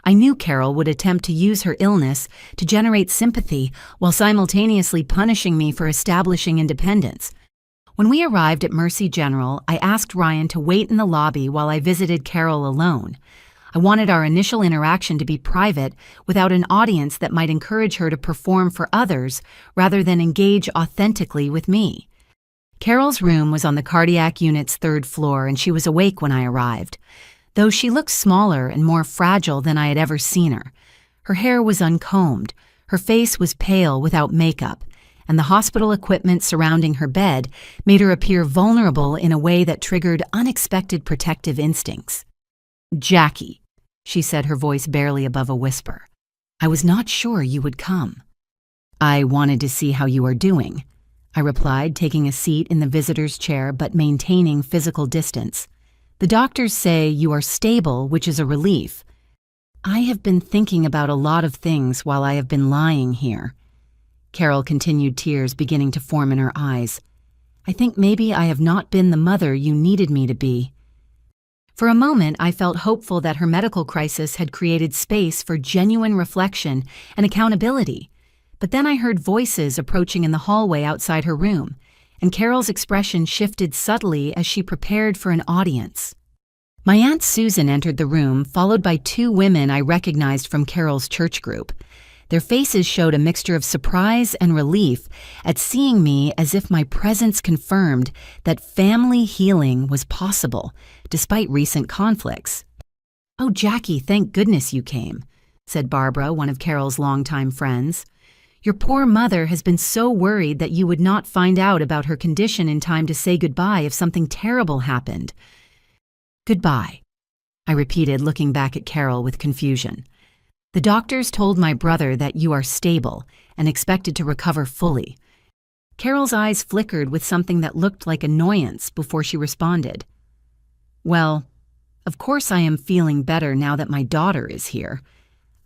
I knew Carol would attempt to use her illness to generate sympathy while simultaneously punishing me for establishing independence. When we arrived at Mercy General, I asked Ryan to wait in the lobby while I visited Carol alone. I wanted our initial interaction to be private without an audience that might encourage her to perform for others rather than engage authentically with me. Carol's room was on the cardiac unit's 3rd floor, and she was awake when I arrived. Though she looked smaller and more fragile than I had ever seen her. Her hair was uncombed, her face was pale without makeup, and the hospital equipment surrounding her bed made her appear vulnerable in a way that triggered unexpected protective instincts. Jackie. she said, her voice barely above a whisper. "I was not sure you would come." "I wanted to see how you are doing," I replied, taking a seat in the visitor's chair but maintaining physical distance. "The doctors say you are stable, which is a relief. I have been thinking about a lot of things while I have been lying here." Carol continued, tears beginning to form in her eyes. "I think maybe I have not been the mother you needed me to be." For a moment, I felt hopeful that her medical crisis had created space for genuine reflection and accountability. But then I heard voices approaching in the hallway outside her room, and Carol's expression shifted subtly as she prepared for an audience. My Aunt Susan entered the room, followed by two women I recognized from Carol's church group. Their faces showed a mixture of surprise and relief at seeing me, as if my presence confirmed that family healing was possible, despite recent conflicts. "Oh, Jackie, thank goodness you came," said Barbara, one of Carol's longtime friends. "Your poor mother has been so worried that you would not find out about her condition in time to say goodbye if something terrible happened." "Goodbye," I repeated, looking back at Carol with confusion. "The doctors told my brother that you are stable and expected to recover fully." Carol's eyes flickered with something that looked like annoyance before she responded. "Well, of course I am feeling better now that my daughter is here.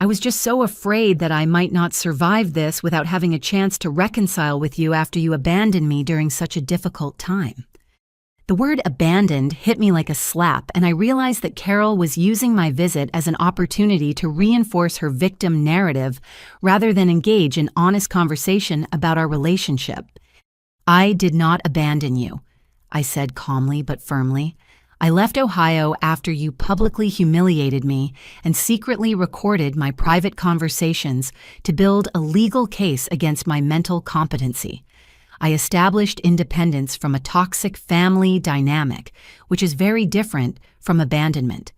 I was just so afraid that I might not survive this without having a chance to reconcile with you after you abandoned me during such a difficult time." The word abandoned hit me like a slap, and I realized that Carol was using my visit as an opportunity to reinforce her victim narrative rather than engage in honest conversation about our relationship. "I did not abandon you," I said calmly but firmly. "I left Ohio after you publicly humiliated me and secretly recorded my private conversations to build a legal case against my mental competency. I established independence from a toxic family dynamic, which is very different from abandonment."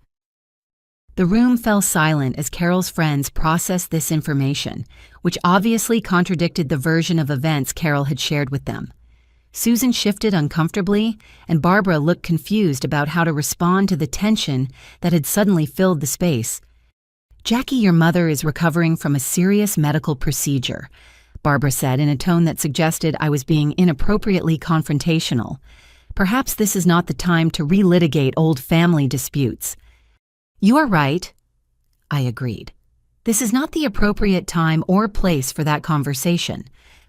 The room fell silent as Carol's friends processed this information, which obviously contradicted the version of events Carol had shared with them. Susan shifted uncomfortably, and Barbara looked confused about how to respond to the tension that had suddenly filled the space. "Jackie, your mother is recovering from a serious medical procedure," Barbara said in a tone that suggested I was being inappropriately confrontational. "Perhaps this is not the time to relitigate old family disputes." "You are right," I agreed. "This is not the appropriate time or place for that conversation,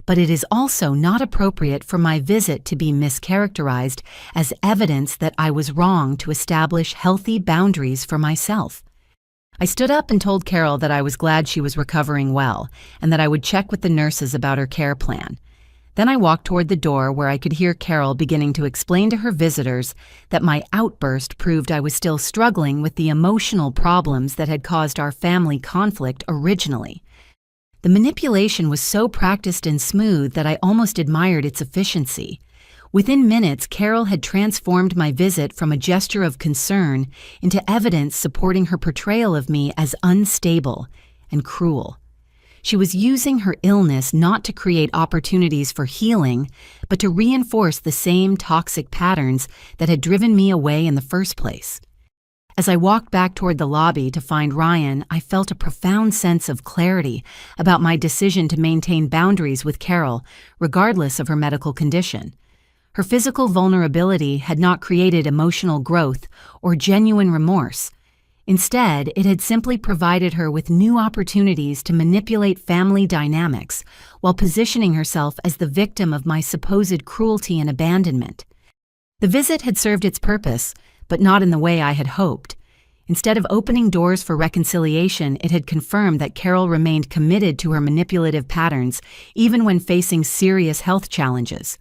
but it is also not appropriate for my visit to be mischaracterized as evidence that I was wrong to establish healthy boundaries for myself." I stood up and told Carol that I was glad she was recovering well and that I would check with the nurses about her care plan. Then I walked toward the door where I could hear Carol beginning to explain to her visitors that my outburst proved I was still struggling with the emotional problems that had caused our family conflict originally. The manipulation was so practiced and smooth that I almost admired its efficiency. Within minutes, Carol had transformed my visit from a gesture of concern into evidence supporting her portrayal of me as unstable and cruel. She was using her illness not to create opportunities for healing, but to reinforce the same toxic patterns that had driven me away in the first place. As I walked back toward the lobby to find Ryan, I felt a profound sense of clarity about my decision to maintain boundaries with Carol, regardless of her medical condition. Her physical vulnerability had not created emotional growth or genuine remorse. Instead, it had simply provided her with new opportunities to manipulate family dynamics while positioning herself as the victim of my supposed cruelty and abandonment. The visit had served its purpose, but not in the way I had hoped. Instead of opening doors for reconciliation, it had confirmed that Carol remained committed to her manipulative patterns, even when facing serious health challenges.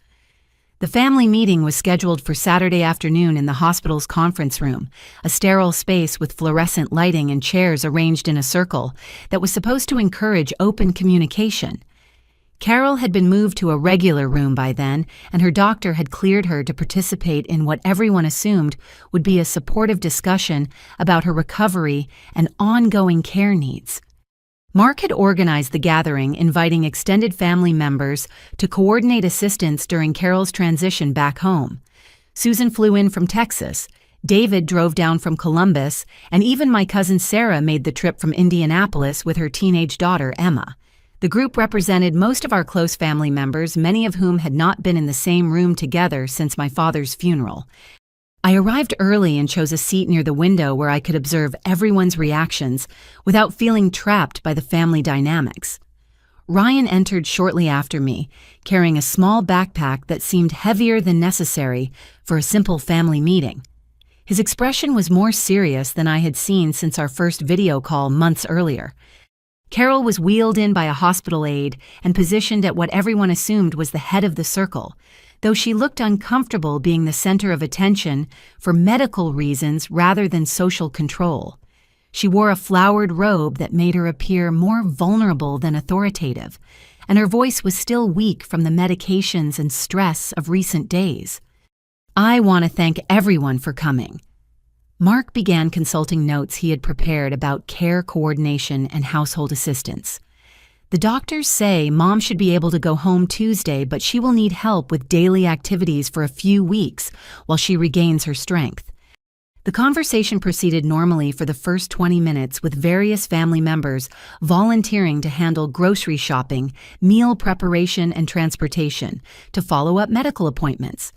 The family meeting was scheduled for Saturday afternoon in the hospital's conference room, a sterile space with fluorescent lighting and chairs arranged in a circle that was supposed to encourage open communication. Carol had been moved to a regular room by then, and her doctor had cleared her to participate in what everyone assumed would be a supportive discussion about her recovery and ongoing care needs. Mark had organized the gathering, inviting extended family members to coordinate assistance during Carol's transition back home. Susan flew in from Texas, David drove down from Columbus, and even my cousin Sarah made the trip from Indianapolis with her teenage daughter, Emma. The group represented most of our close family members, many of whom had not been in the same room together since my father's funeral. I arrived early and chose a seat near the window where I could observe everyone's reactions without feeling trapped by the family dynamics. Ryan entered shortly after me, carrying a small backpack that seemed heavier than necessary for a simple family meeting. His expression was more serious than I had seen since our first video call months earlier. Carol was wheeled in by a hospital aide and positioned at what everyone assumed was the head of the circle, though she looked uncomfortable being the center of attention for medical reasons rather than social control. She wore a flowered robe that made her appear more vulnerable than authoritative, and her voice was still weak from the medications and stress of recent days. "I want to thank everyone for coming." Mark began consulting notes he had prepared about care coordination and household assistance. "The doctors say Mom should be able to go home Tuesday, but she will need help with daily activities for a few weeks while she regains her strength." The conversation proceeded normally for the first 20 minutes, with various family members volunteering to handle grocery shopping, meal preparation, and transportation, to follow up medical appointments.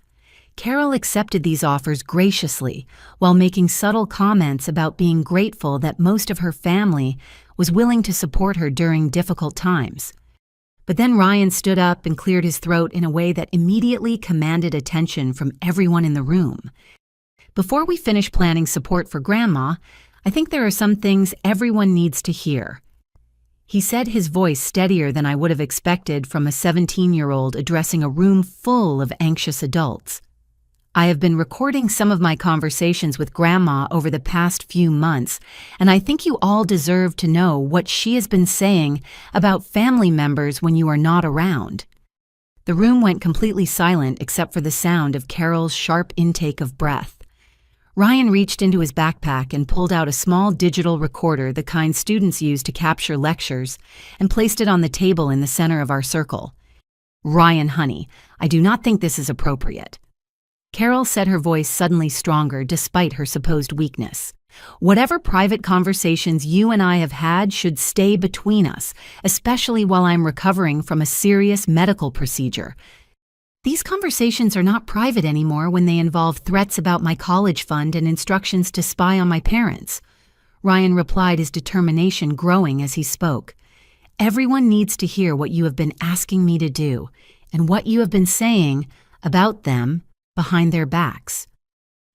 Carol accepted these offers graciously, while making subtle comments about being grateful that most of her family was willing to support her during difficult times. But then Ryan stood up and cleared his throat in a way that immediately commanded attention from everyone in the room. "Before we finish planning support for Grandma, I think there are some things everyone needs to hear," he said, his voice steadier than I would have expected from a 17-year-old addressing a room full of anxious adults. "I have been recording some of my conversations with Grandma over the past few months, and I think you all deserve to know what she has been saying about family members when you are not around." The room went completely silent except for the sound of Carol's sharp intake of breath. Ryan reached into his backpack and pulled out a small digital recorder, the kind students use to capture lectures, and placed it on the table in the center of our circle. "Ryan, honey, I do not think this is appropriate." Carol said, her voice suddenly stronger despite her supposed weakness. "Whatever private conversations you and I have had should stay between us, especially while I'm recovering from a serious medical procedure. These conversations are not private anymore when they involve threats about my college fund and instructions to spy on my parents." Ryan replied, his determination growing as he spoke. "Everyone needs to hear what you have been asking me to do, and what you have been saying about them behind their backs."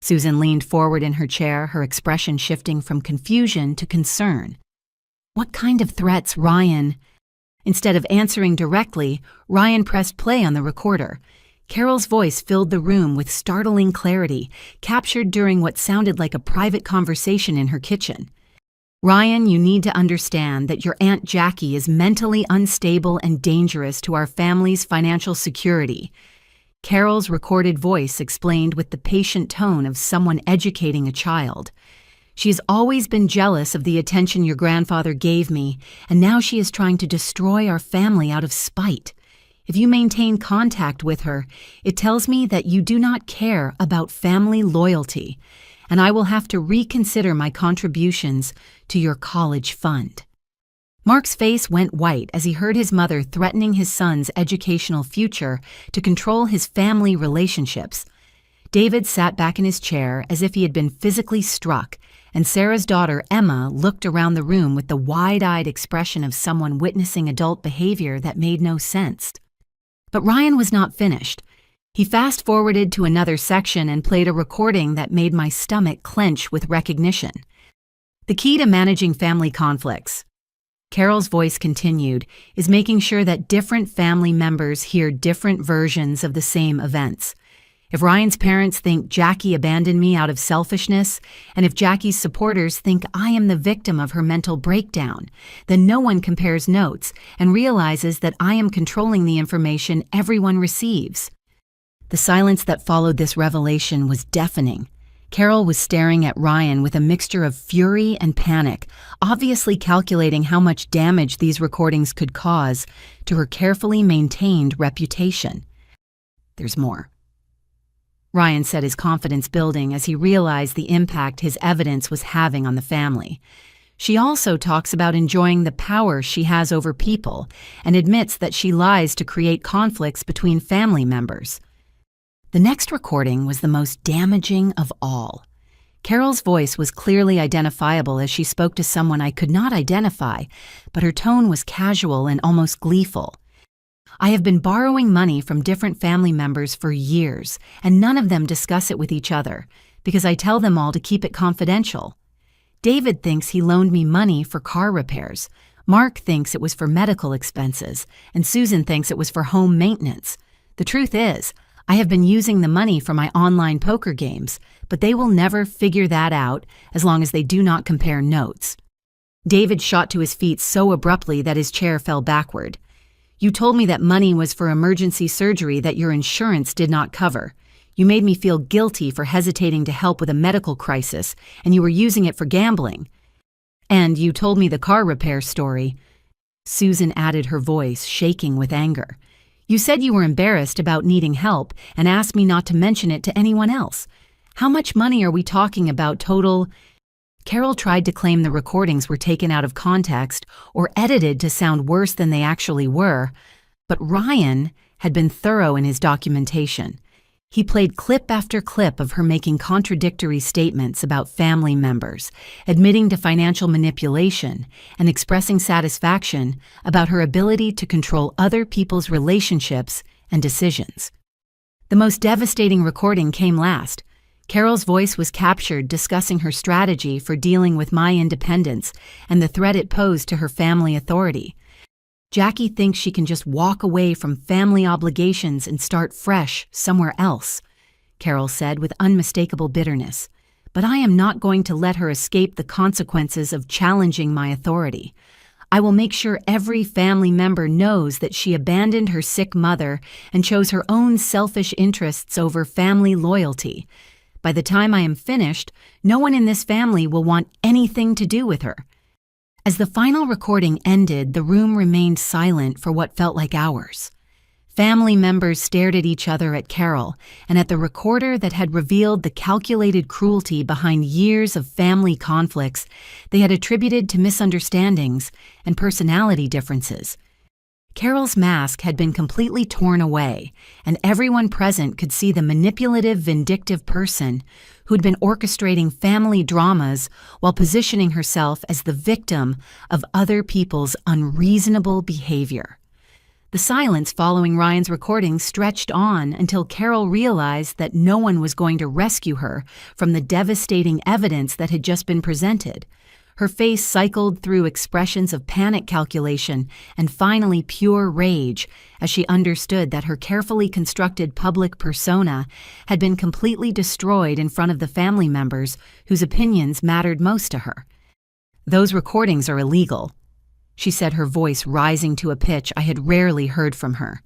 Susan leaned forward in her chair, her expression shifting from confusion to concern. "What kind of threats, Ryan?" Instead of answering directly, Ryan pressed play on the recorder. Carol's voice filled the room with startling clarity, captured during what sounded like a private conversation in her kitchen. "Ryan, you need to understand that your Aunt Jackie is mentally unstable and dangerous to our family's financial security." Carol's recorded voice explained with the patient tone of someone educating a child. "She has always been jealous of the attention your grandfather gave me, and now she is trying to destroy our family out of spite. If you maintain contact with her, it tells me that you do not care about family loyalty, and I will have to reconsider my contributions to your college fund." Mark's face went white as he heard his mother threatening his son's educational future to control his family relationships. David sat back in his chair as if he had been physically struck, and Sarah's daughter, Emma, looked around the room with the wide-eyed expression of someone witnessing adult behavior that made no sense. But Ryan was not finished. He fast-forwarded to another section and played a recording that made my stomach clench with recognition. "The key to managing family conflicts," Carol's voice continued, "is making sure that different family members hear different versions of the same events. If Ryan's parents think Jackie abandoned me out of selfishness, and if Jackie's supporters think I am the victim of her mental breakdown, then no one compares notes and realizes that I am controlling the information everyone receives." The silence that followed this revelation was deafening. Carol was staring at Ryan with a mixture of fury and panic, obviously calculating how much damage these recordings could cause to her carefully maintained reputation. "There's more." Ryan said, his confidence building as he realized the impact his evidence was having on the family. She also talks about enjoying the power she has over people and admits that she lies to create conflicts between family members. The next recording was the most damaging of all. Carol's voice was clearly identifiable as she spoke to someone I could not identify, but her tone was casual and almost gleeful. "I have been borrowing money from different family members for years, and none of them discuss it with each other, because I tell them all to keep it confidential. David thinks he loaned me money for car repairs. Mark thinks it was for medical expenses, and Susan thinks it was for home maintenance. The truth is, I have been using the money for my online poker games, but they will never figure that out as long as they do not compare notes." David shot to his feet so abruptly that his chair fell backward. "You told me that money was for emergency surgery that your insurance did not cover. You made me feel guilty for hesitating to help with a medical crisis, and you were using it for gambling. And you told me the car repair story." Susan added, her voice shaking with anger. "You said you were embarrassed about needing help and asked me not to mention it to anyone else. How much money are we talking about total?" Carol tried to claim the recordings were taken out of context or edited to sound worse than they actually were, but Ryan had been thorough in his documentation. He played clip after clip of her making contradictory statements about family members, admitting to financial manipulation, and expressing satisfaction about her ability to control other people's relationships and decisions. The most devastating recording came last. Carol's voice was captured discussing her strategy for dealing with my independence and the threat it posed to her family authority. "Jackie thinks she can just walk away from family obligations and start fresh somewhere else," Carol said with unmistakable bitterness. "But I am not going to let her escape the consequences of challenging my authority. I will make sure every family member knows that she abandoned her sick mother and chose her own selfish interests over family loyalty. By the time I am finished, no one in this family will want anything to do with her." As the final recording ended, the room remained silent for what felt like hours. Family members stared at each other, at Carol, and at the recorder that had revealed the calculated cruelty behind years of family conflicts they had attributed to misunderstandings and personality differences. Carol's mask had been completely torn away, and everyone present could see the manipulative, vindictive person who'd been orchestrating family dramas while positioning herself as the victim of other people's unreasonable behavior. The silence following Ryan's recording stretched on until Carol realized that no one was going to rescue her from the devastating evidence that had just been presented. Her face cycled through expressions of panic calculation and finally pure rage as she understood that her carefully constructed public persona had been completely destroyed in front of the family members whose opinions mattered most to her. "Those recordings are illegal," she said, her voice rising to a pitch I had rarely heard from her.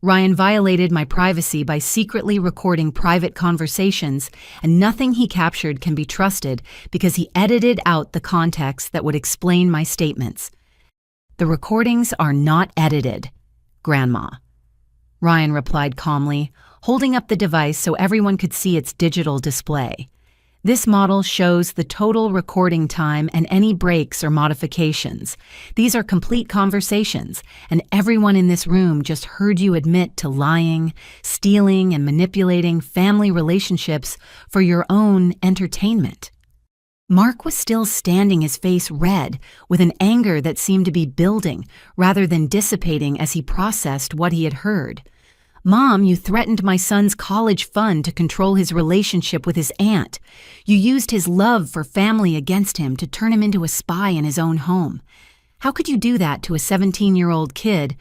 "Ryan violated my privacy by secretly recording private conversations, and nothing he captured can be trusted because he edited out the context that would explain my statements." "The recordings are not edited, Grandma," Ryan replied calmly, holding up the device so everyone could see its digital display. "This model shows the total recording time and any breaks or modifications. These are complete conversations, and everyone in this room just heard you admit to lying, stealing, and manipulating family relationships for your own entertainment." Mark was still standing, his face red, with an anger that seemed to be building rather than dissipating as he processed what he had heard. "Mom, you threatened my son's college fund to control his relationship with his aunt. You used his love for family against him to turn him into a spy in his own home. How could you do that to a 17-year-old kid?"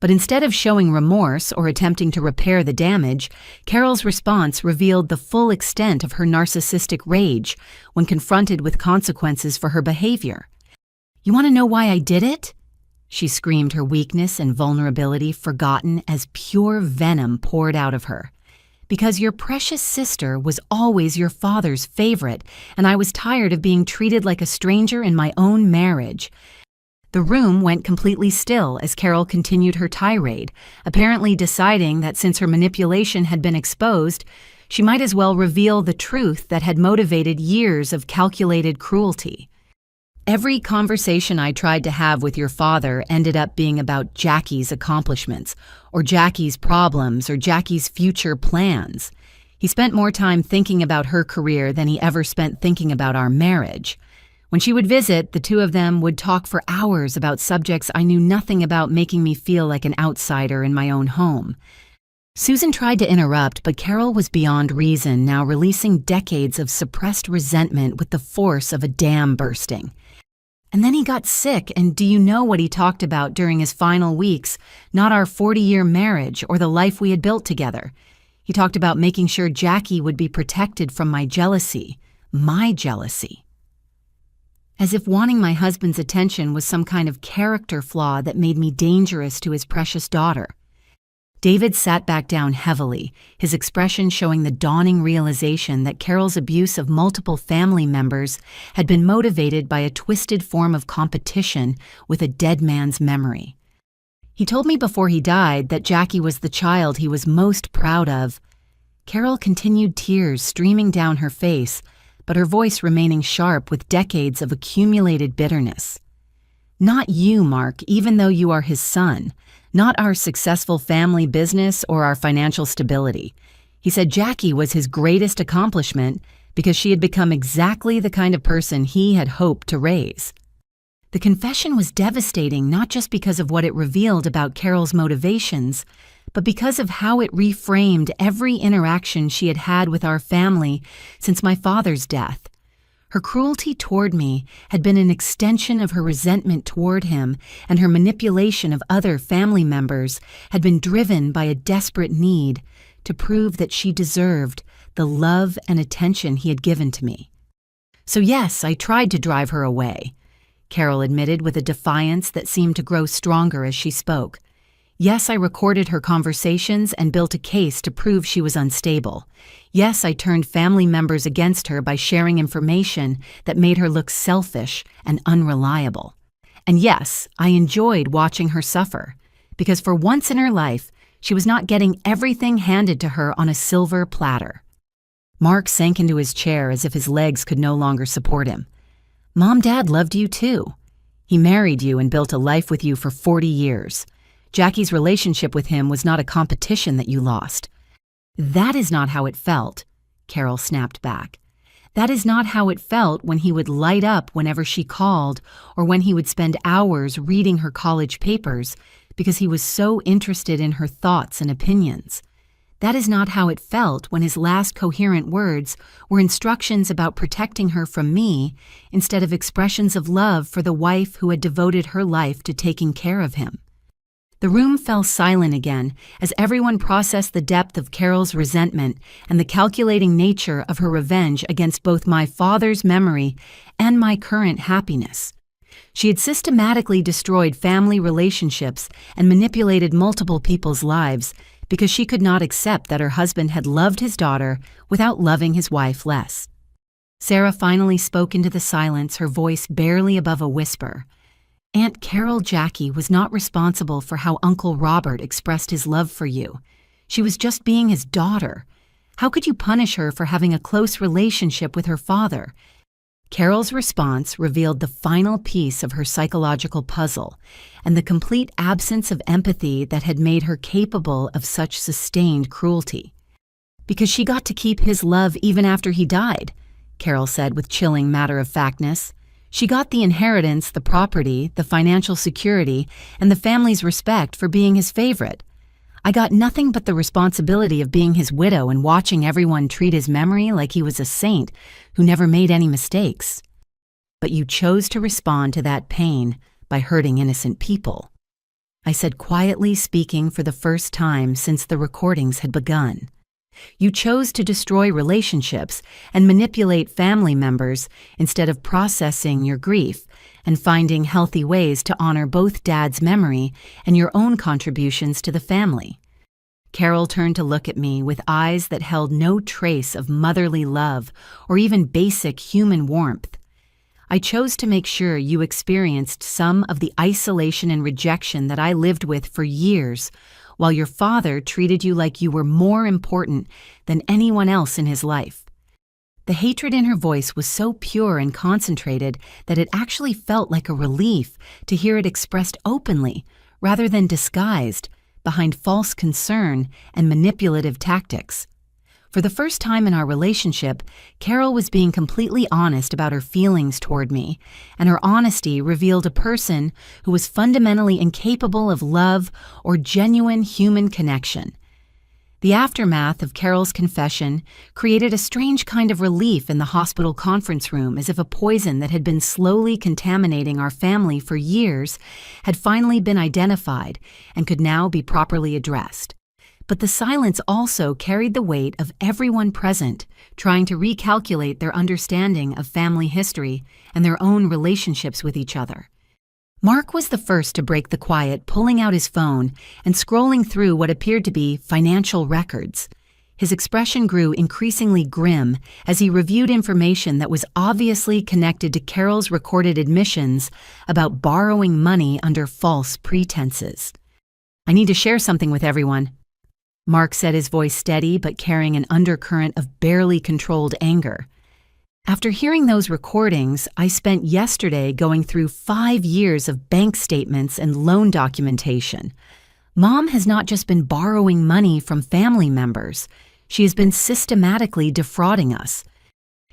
But instead of showing remorse or attempting to repair the damage, Carol's response revealed the full extent of her narcissistic rage when confronted with consequences for her behavior. "You want to know why I did it?" She screamed, her weakness and vulnerability forgotten as pure venom poured out of her. "Because your precious sister was always your father's favorite, and I was tired of being treated like a stranger in my own marriage." The room went completely still as Carol continued her tirade, apparently deciding that since her manipulation had been exposed, She might as well reveal the truth that had motivated years of calculated cruelty. Every conversation I tried to have with your father ended up being about Jackie's accomplishments, or Jackie's problems, or Jackie's future plans. He spent more time thinking about her career than he ever spent thinking about our marriage. When she would visit, the two of them would talk for hours about subjects I knew nothing about, making me feel like an outsider in my own home. Susan tried to interrupt, but Carol was beyond reason, now releasing decades of suppressed resentment with the force of a dam bursting. And then he got sick, and do you know what he talked about during his final weeks? Not our 40-year marriage or the life we had built together. He talked about making sure Jackie would be protected from my jealousy. My jealousy. As if wanting my husband's attention was some kind of character flaw that made me dangerous to his precious daughter. David sat back down heavily, his expression showing the dawning realization that Carol's abuse of multiple family members had been motivated by a twisted form of competition with a dead man's memory. He told me before he died that Jackie was the child he was most proud of. Carol continued, tears streaming down her face, but her voice remaining sharp with decades of accumulated bitterness. Not you, Mark, even though you are his son. Not our successful family business or our financial stability. He said Jackie was his greatest accomplishment because she had become exactly the kind of person he had hoped to raise. The confession was devastating, not just because of what it revealed about Carol's motivations, but because of how it reframed every interaction she had had with our family since my father's death. Her cruelty toward me had been an extension of her resentment toward him, and her manipulation of other family members had been driven by a desperate need to prove that she deserved the love and attention he had given to me. So yes, I tried to drive her away, Carol admitted with a defiance that seemed to grow stronger as she spoke. Yes, I recorded her conversations and built a case to prove she was unstable. Yes, I turned family members against her by sharing information that made her look selfish and unreliable. And yes, I enjoyed watching her suffer, because for once in her life, she was not getting everything handed to her on a silver platter. Mark sank into his chair as if his legs could no longer support him. Mom-Dad loved you too. He married you and built a life with you for 40 years. Jackie's relationship with him was not a competition that you lost. That is not how it felt, Carol snapped back. That is not how it felt when he would light up whenever she called, or when he would spend hours reading her college papers because he was so interested in her thoughts and opinions. That is not how it felt when his last coherent words were instructions about protecting her from me instead of expressions of love for the wife who had devoted her life to taking care of him. The room fell silent again as everyone processed the depth of Carol's resentment and the calculating nature of her revenge against both my father's memory and my current happiness. She had systematically destroyed family relationships and manipulated multiple people's lives because she could not accept that her husband had loved his daughter without loving his wife less. Sarah finally spoke into the silence, her voice barely above a whisper. Aunt Carol Jackie was not responsible for how Uncle Robert expressed his love for you. She was just being his daughter. How could you punish her for having a close relationship with her father? Carol's response revealed the final piece of her psychological puzzle and the complete absence of empathy that had made her capable of such sustained cruelty. Because she got to keep his love even after he died, Carol said with chilling matter-of-factness. She got the inheritance, the property, the financial security, and the family's respect for being his favorite. I got nothing but the responsibility of being his widow and watching everyone treat his memory like he was a saint who never made any mistakes. But you chose to respond to that pain by hurting innocent people, I said quietly, speaking for the first time since the recordings had begun. You chose to destroy relationships and manipulate family members instead of processing your grief and finding healthy ways to honor both Dad's memory and your own contributions to the family. Carol turned to look at me with eyes that held no trace of motherly love or even basic human warmth. I chose to make sure you experienced some of the isolation and rejection that I lived with for years while your father treated you like you were more important than anyone else in his life. The hatred in her voice was so pure and concentrated that it actually felt like a relief to hear it expressed openly rather than disguised behind false concern and manipulative tactics. For the first time in our relationship, Carol was being completely honest about her feelings toward me, and her honesty revealed a person who was fundamentally incapable of love or genuine human connection. The aftermath of Carol's confession created a strange kind of relief in the hospital conference room, as if a poison that had been slowly contaminating our family for years had finally been identified and could now be properly addressed. But the silence also carried the weight of everyone present trying to recalculate their understanding of family history and their own relationships with each other. Mark was the first to break the quiet, pulling out his phone and scrolling through what appeared to be financial records. His expression grew increasingly grim as he reviewed information that was obviously connected to Carol's recorded admissions about borrowing money under false pretenses. "I need to share something with everyone," Mark said, his voice steady but carrying an undercurrent of barely controlled anger. "After hearing those recordings, I spent yesterday going through 5 years of bank statements and loan documentation. Mom has not just been borrowing money from family members, she has been systematically defrauding us."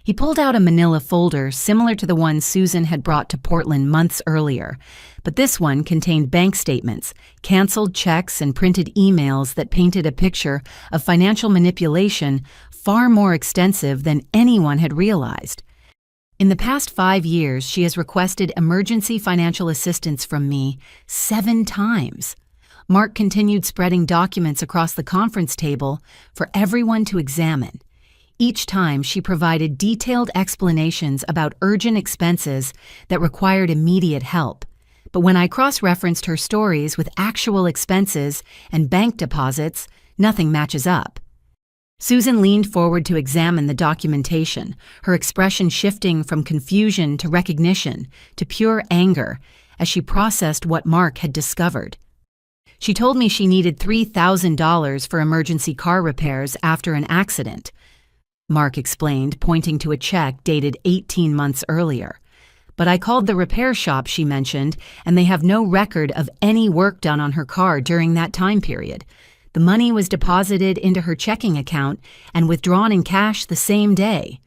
He pulled out a manila folder similar to the one Susan had brought to Portland months earlier, but this one contained bank statements, canceled checks, and printed emails that painted a picture of financial manipulation far more extensive than anyone had realized. "In the past 5 years, she has requested emergency financial assistance from me 7 times. Mark continued spreading documents across the conference table for everyone to examine. Each time, she provided detailed explanations about urgent expenses that required immediate help. But when I cross-referenced her stories with actual expenses and bank deposits, nothing matches up." Susan leaned forward to examine the documentation, her expression shifting from confusion to recognition to pure anger as she processed what Mark had discovered. "She told me she needed $3,000 for emergency car repairs after an accident," Mark explained, pointing to a check dated 18 months earlier. "But I called the repair shop she mentioned, and they have no record of any work done on her car during that time period. The money was deposited into her checking account and withdrawn in cash the same day."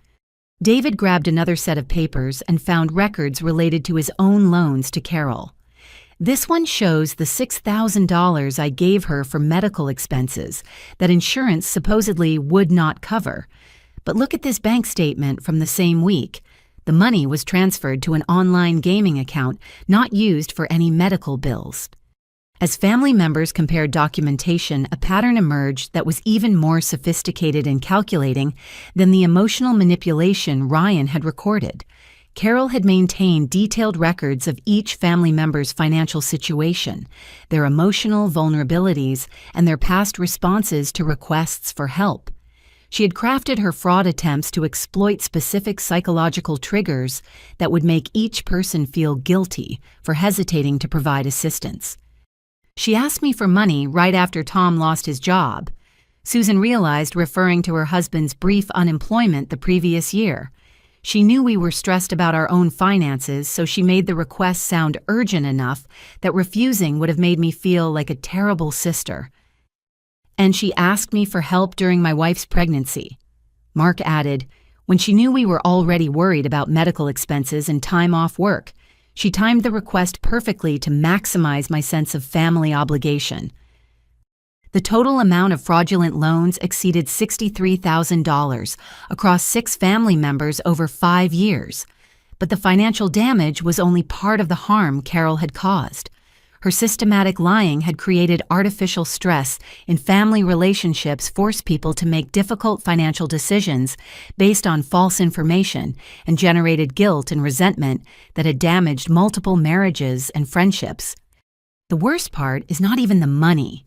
David grabbed another set of papers and found records related to his own loans to Carol. "This one shows the $6,000 I gave her for medical expenses that insurance supposedly would not cover. But look at this bank statement from the same week. The money was transferred to an online gaming account not used for any medical bills." As family members compared documentation, a pattern emerged that was even more sophisticated and calculating than the emotional manipulation Ryan had recorded. Carol had maintained detailed records of each family member's financial situation, their emotional vulnerabilities, and their past responses to requests for help. She had crafted her fraud attempts to exploit specific psychological triggers that would make each person feel guilty for hesitating to provide assistance. "She asked me for money right after Tom lost his job," Susan realized, referring to her husband's brief unemployment the previous year. "She knew we were stressed about our own finances, so she made the request sound urgent enough that refusing would have made me feel like a terrible sister. And she asked me for help during my wife's pregnancy." Mark added, "When she knew we were already worried about medical expenses and time off work. She timed the request perfectly to maximize my sense of family obligation." The total amount of fraudulent loans exceeded $63,000 across 6 family members over 5 years. But the financial damage was only part of the harm Carol had caused. Her systematic lying had created artificial stress in family relationships, forced people to make difficult financial decisions based on false information, and generated guilt and resentment that had damaged multiple marriages and friendships. "The worst part is not even the money,"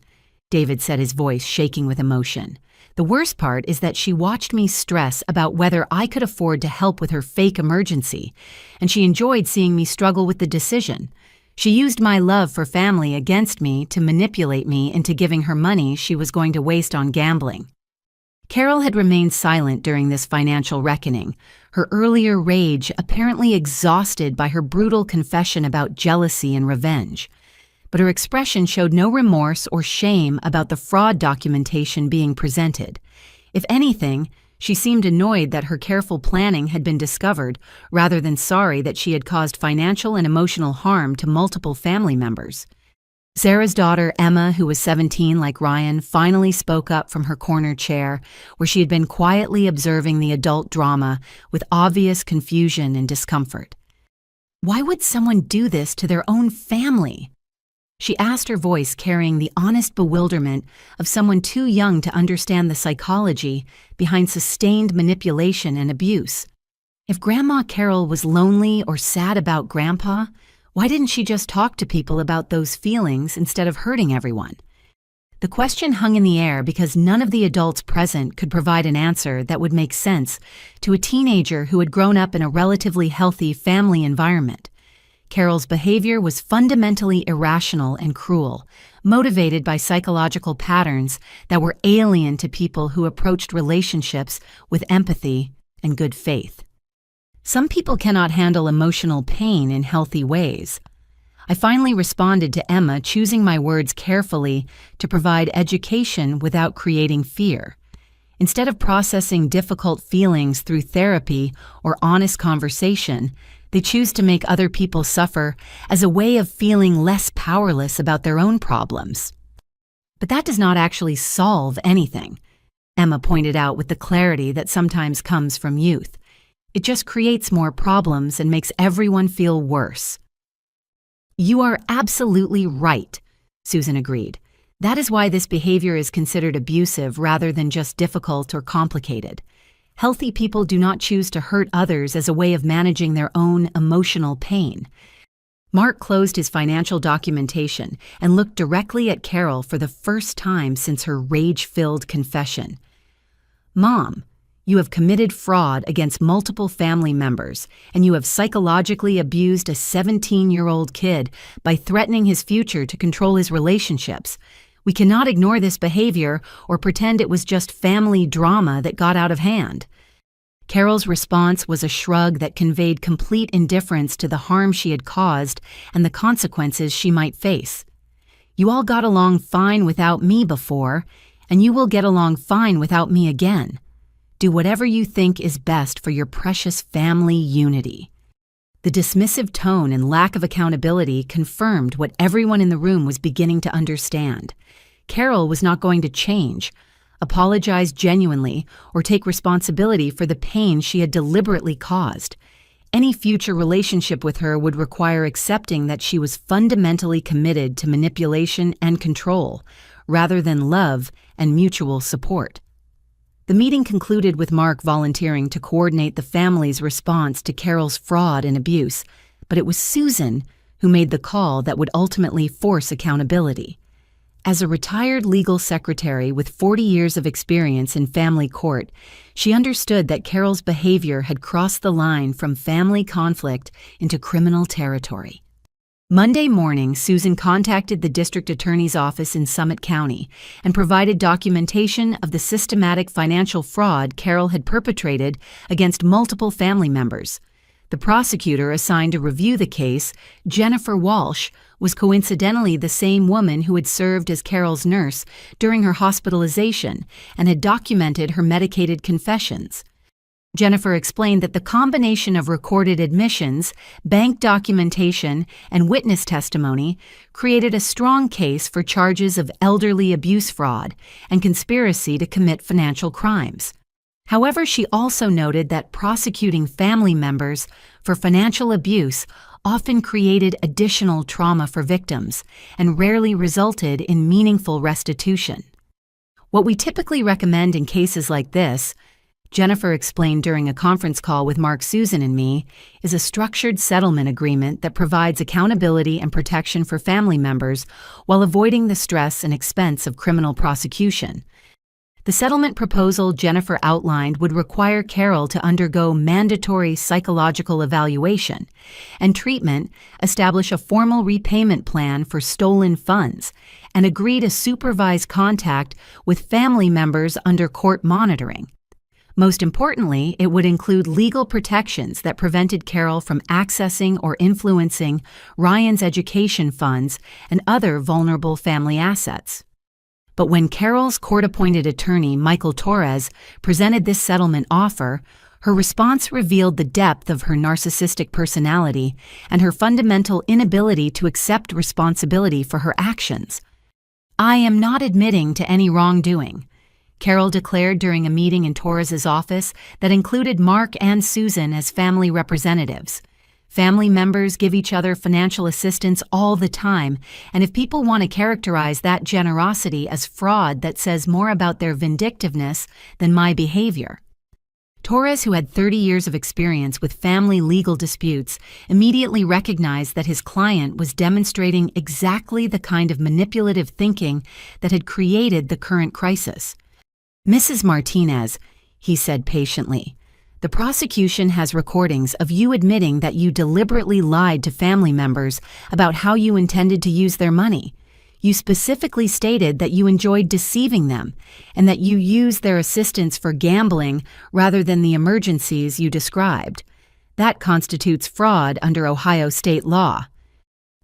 David said, his voice shaking with emotion. "The worst part is that she watched me stress about whether I could afford to help with her fake emergency, and she enjoyed seeing me struggle with the decision. She used my love for family against me to manipulate me into giving her money she was going to waste on gambling. Carol had remained silent during this financial reckoning, her earlier rage apparently exhausted by her brutal confession about jealousy and revenge. But her expression showed no remorse or shame about the fraud documentation being presented. If anything, she seemed annoyed that her careful planning had been discovered, rather than sorry that she had caused financial and emotional harm to multiple family members. Sarah's daughter, Emma, who was 17 like Ryan, finally spoke up from her corner chair, where she had been quietly observing the adult drama with obvious confusion and discomfort. Why would someone do this to their own family? She asked, her voice carrying the honest bewilderment of someone too young to understand the psychology behind sustained manipulation and abuse. If Grandma Carol was lonely or sad about Grandpa, why didn't she just talk to people about those feelings instead of hurting everyone? The question hung in the air because none of the adults present could provide an answer that would make sense to a teenager who had grown up in a relatively healthy family environment. Carol's behavior was fundamentally irrational and cruel, motivated by psychological patterns that were alien to people who approached relationships with empathy and good faith. Some people cannot handle emotional pain in healthy ways. I finally responded to Emma, choosing my words carefully to provide education without creating fear. Instead of processing difficult feelings through therapy or honest conversation, they choose to make other people suffer as a way of feeling less powerless about their own problems. But that does not actually solve anything, Emma pointed out with the clarity that sometimes comes from youth. It just creates more problems and makes everyone feel worse. You are absolutely right, Susan agreed. That is why this behavior is considered abusive rather than just difficult or complicated. Healthy people do not choose to hurt others as a way of managing their own emotional pain. Mark closed his financial documentation and looked directly at Carol for the first time since her rage-filled confession. Mom, you have committed fraud against multiple family members, and you have psychologically abused a 17-year-old kid by threatening his future to control his relationships. We cannot ignore this behavior or pretend it was just family drama that got out of hand. Carol's response was a shrug that conveyed complete indifference to the harm she had caused and the consequences she might face. You all got along fine without me before, and you will get along fine without me again. Do whatever you think is best for your precious family unity. The dismissive tone and lack of accountability confirmed what everyone in the room was beginning to understand. Carol was not going to change, apologize genuinely, or take responsibility for the pain she had deliberately caused. Any future relationship with her would require accepting that she was fundamentally committed to manipulation and control, rather than love and mutual support. The meeting concluded with Mark volunteering to coordinate the family's response to Carol's fraud and abuse, but it was Susan who made the call that would ultimately force accountability. As a retired legal secretary with 40 years of experience in family court, she understood that Carol's behavior had crossed the line from family conflict into criminal territory. Monday morning, Susan contacted the district attorney's office in Summit County and provided documentation of the systematic financial fraud Carol had perpetrated against multiple family members. The prosecutor assigned to review the case, Jennifer Walsh, was coincidentally the same woman who had served as Carol's nurse during her hospitalization and had documented her medicated confessions. Jennifer explained that the combination of recorded admissions, bank documentation, and witness testimony created a strong case for charges of elderly abuse fraud and conspiracy to commit financial crimes. However, she also noted that prosecuting family members for financial abuse often created additional trauma for victims and rarely resulted in meaningful restitution. What we typically recommend in cases like this, Jennifer explained during a conference call with Mark, Susan, and me, is a structured settlement agreement that provides accountability and protection for family members while avoiding the stress and expense of criminal prosecution. The settlement proposal Jennifer outlined would require Carol to undergo mandatory psychological evaluation and treatment, establish a formal repayment plan for stolen funds, and agree to supervise contact with family members under court monitoring. Most importantly, it would include legal protections that prevented Carol from accessing or influencing Ryan's education funds and other vulnerable family assets. But when Carol's court-appointed attorney, Michael Torres, presented this settlement offer, her response revealed the depth of her narcissistic personality and her fundamental inability to accept responsibility for her actions. "I am not admitting to any wrongdoing," Carol declared during a meeting in Torres's office that included Mark and Susan as family representatives. Family members give each other financial assistance all the time, and if people want to characterize that generosity as fraud, that says more about their vindictiveness than my behavior. Torres, who had 30 years of experience with family legal disputes, immediately recognized that his client was demonstrating exactly the kind of manipulative thinking that had created the current crisis. "Mrs. Martinez," he said patiently, "the prosecution has recordings of you admitting that you deliberately lied to family members about how you intended to use their money. You specifically stated that you enjoyed deceiving them and that you used their assistance for gambling rather than the emergencies you described. That constitutes fraud under Ohio state law."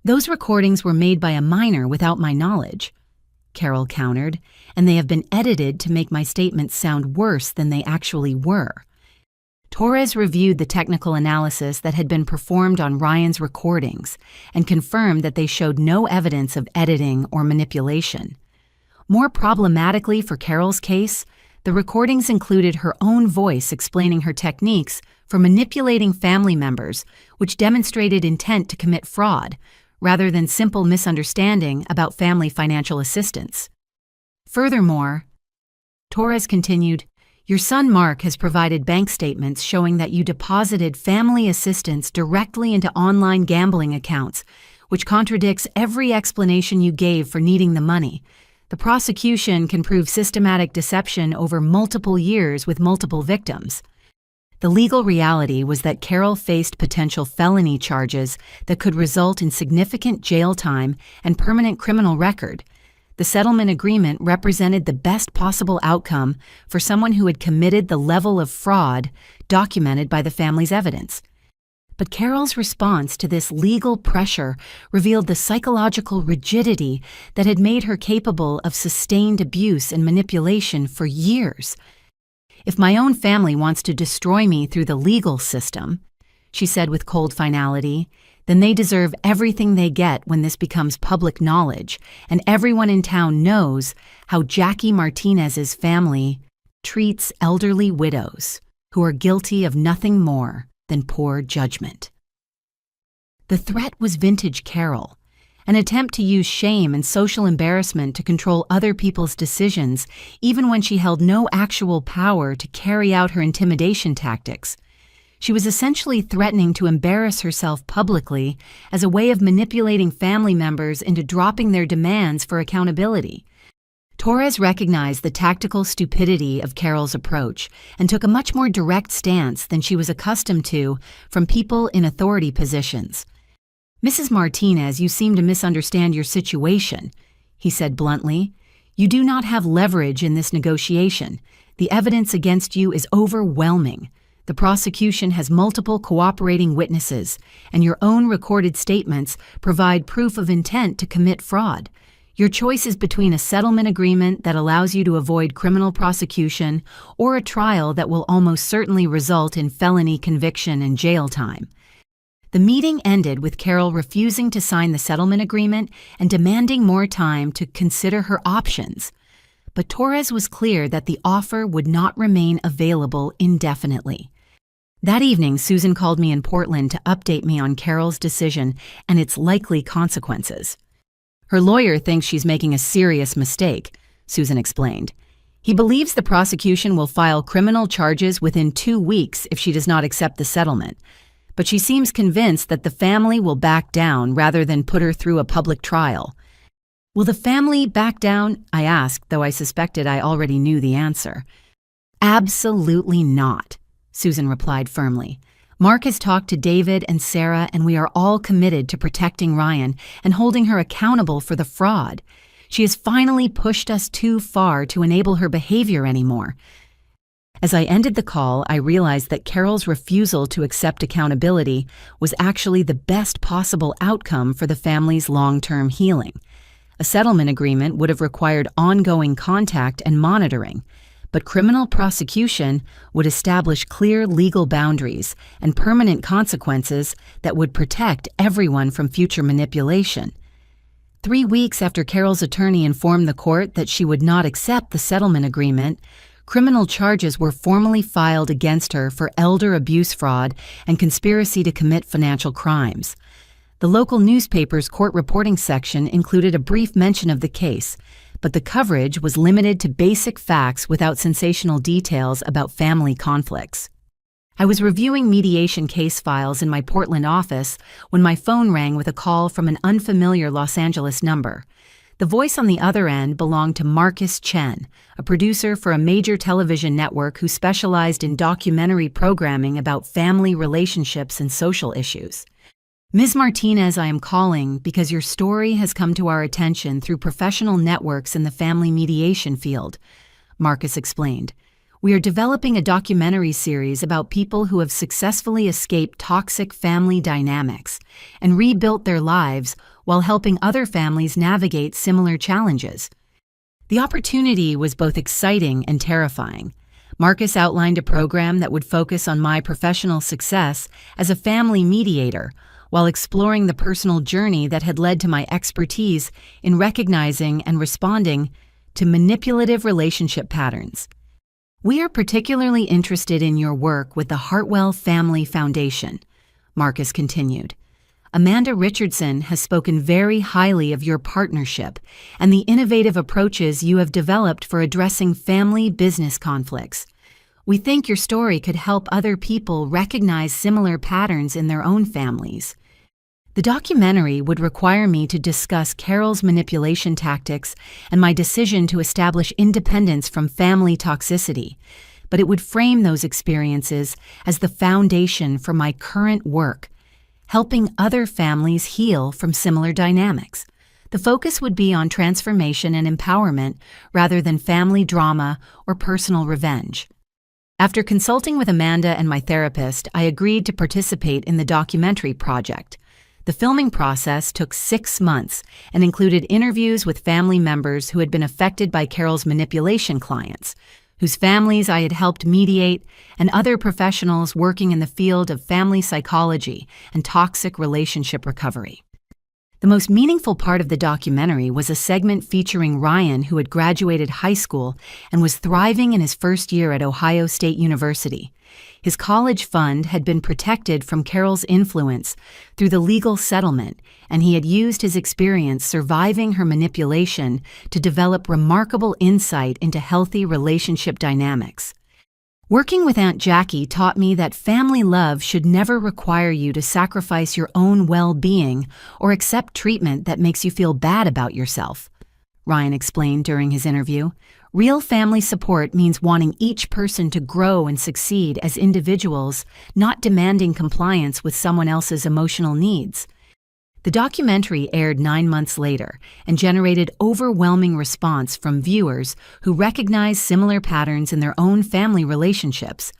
"Those recordings were made by a minor without my knowledge," Carol countered, "and they have been edited to make my statements sound worse than they actually were." Torres reviewed the technical analysis that had been performed on Ryan's recordings and confirmed that they showed no evidence of editing or manipulation. More problematically for Carol's case, the recordings included her own voice explaining her techniques for manipulating family members, which demonstrated intent to commit fraud, rather than simple misunderstanding about family financial assistance. Furthermore, Torres continued, "Your son Mark has provided bank statements showing that you deposited family assistance directly into online gambling accounts, which contradicts every explanation you gave for needing the money. The prosecution can prove systematic deception over multiple years with multiple victims." The legal reality was that Carol faced potential felony charges that could result in significant jail time and permanent criminal record. The settlement agreement represented the best possible outcome for someone who had committed the level of fraud documented by the family's evidence. But Carol's response to this legal pressure revealed the psychological rigidity that had made her capable of sustained abuse and manipulation for years. "If my own family wants to destroy me through the legal system," she said with cold finality, "then they deserve everything they get when this becomes public knowledge, and everyone in town knows how Jackie Martinez's family treats elderly widows who are guilty of nothing more than poor judgment." The threat was vintage Carol, an attempt to use shame and social embarrassment to control other people's decisions, even when she held no actual power to carry out her intimidation tactics. She was essentially threatening to embarrass herself publicly as a way of manipulating family members into dropping their demands for accountability. Torres recognized the tactical stupidity of Carol's approach and took a much more direct stance than she was accustomed to from people in authority positions. "Mrs. Martinez, you seem to misunderstand your situation," he said bluntly. "You do not have leverage in this negotiation. The evidence against you is overwhelming. The prosecution has multiple cooperating witnesses, and your own recorded statements provide proof of intent to commit fraud. Your choice is between a settlement agreement that allows you to avoid criminal prosecution or a trial that will almost certainly result in felony conviction and jail time." The meeting ended with Carol refusing to sign the settlement agreement and demanding more time to consider her options. But Torres was clear that the offer would not remain available indefinitely. That evening, Susan called me in Portland to update me on Carol's decision and its likely consequences. "Her lawyer thinks she's making a serious mistake," Susan explained. "He believes the prosecution will file criminal charges within 2 weeks if she does not accept the settlement. But she seems convinced that the family will back down rather than put her through a public trial." Will the family back down? I asked, though I suspected I already knew the answer. Absolutely not, Susan replied firmly. Mark has talked to David and Sarah, and we are all committed to protecting Ryan and holding her accountable for the fraud. She has finally pushed us too far to enable her behavior anymore. As I ended the call, I realized that Carol's refusal to accept accountability was actually the best possible outcome for the family's long-term healing. A settlement agreement would have required ongoing contact and monitoring, but criminal prosecution would establish clear legal boundaries and permanent consequences that would protect everyone from future manipulation. 3 weeks after Carol's attorney informed the court that she would not accept the settlement agreement, criminal charges were formally filed against her for elder abuse fraud and conspiracy to commit financial crimes. The local newspaper's court reporting section included a brief mention of the case, but the coverage was limited to basic facts without sensational details about family conflicts. I was reviewing mediation case files in my Portland office when my phone rang with a call from an unfamiliar Los Angeles number. The voice on the other end belonged to Marcus Chen, a producer for a major television network who specialized in documentary programming about family relationships and social issues. Ms. Martinez, I am calling because your story has come to our attention through professional networks in the family mediation field, Marcus explained. We are developing a documentary series about people who have successfully escaped toxic family dynamics and rebuilt their lives while helping other families navigate similar challenges. The opportunity was both exciting and terrifying. Marcus outlined a program that would focus on my professional success as a family mediator, while exploring the personal journey that had led to my expertise in recognizing and responding to manipulative relationship patterns. We are particularly interested in your work with the Hartwell Family Foundation, Marcus continued. Amanda Richardson has spoken very highly of your partnership and the innovative approaches you have developed for addressing family-business conflicts. We think your story could help other people recognize similar patterns in their own families. The documentary would require me to discuss Carol's manipulation tactics and my decision to establish independence from family toxicity, but it would frame those experiences as the foundation for my current work, helping other families heal from similar dynamics. The focus would be on transformation and empowerment rather than family drama or personal revenge. After consulting with Amanda and my therapist, I agreed to participate in the documentary project. The filming process took 6 months and included interviews with family members who had been affected by Carol's manipulation clients, whose families I had helped mediate, and other professionals working in the field of family psychology and toxic relationship recovery. The most meaningful part of the documentary was a segment featuring Ryan, who had graduated high school and was thriving in his first year at Ohio State University. His college fund had been protected from Carol's influence through the legal settlement, and he had used his experience surviving her manipulation to develop remarkable insight into healthy relationship dynamics. Working with Aunt Jackie taught me that family love should never require you to sacrifice your own well-being or accept treatment that makes you feel bad about yourself, Ryan explained during his interview. Real family support means wanting each person to grow and succeed as individuals, not demanding compliance with someone else's emotional needs. The documentary aired 9 months later and generated overwhelming response from viewers who recognized similar patterns in their own family relationships.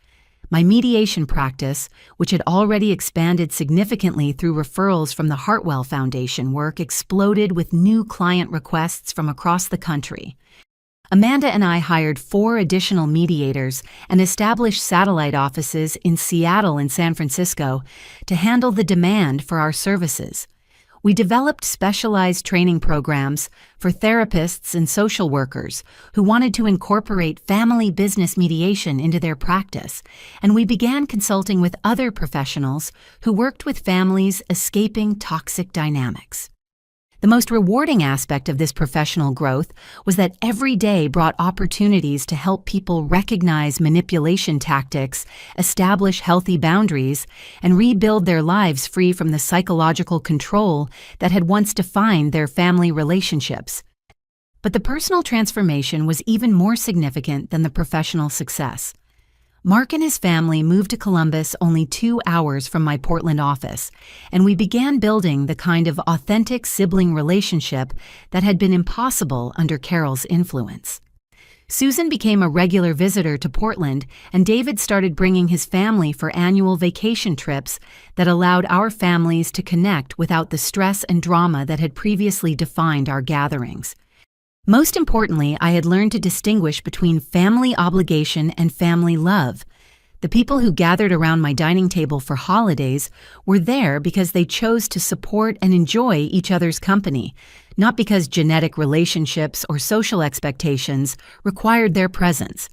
My mediation practice, which had already expanded significantly through referrals from the Hartwell Foundation work, exploded with new client requests from across the country. Amanda and I hired 4 additional mediators and established satellite offices in Seattle and San Francisco to handle the demand for our services. We developed specialized training programs for therapists and social workers who wanted to incorporate family business mediation into their practice, and we began consulting with other professionals who worked with families escaping toxic dynamics. The most rewarding aspect of this professional growth was that every day brought opportunities to help people recognize manipulation tactics, establish healthy boundaries, and rebuild their lives free from the psychological control that had once defined their family relationships. But the personal transformation was even more significant than the professional success. Mark and his family moved to Columbus only 2 hours from my Portland office, and we began building the kind of authentic sibling relationship that had been impossible under Carol's influence. Susan became a regular visitor to Portland, and David started bringing his family for annual vacation trips that allowed our families to connect without the stress and drama that had previously defined our gatherings. Most importantly, I had learned to distinguish between family obligation and family love. The people who gathered around my dining table for holidays were there because they chose to support and enjoy each other's company, not because genetic relationships or social expectations required their presence.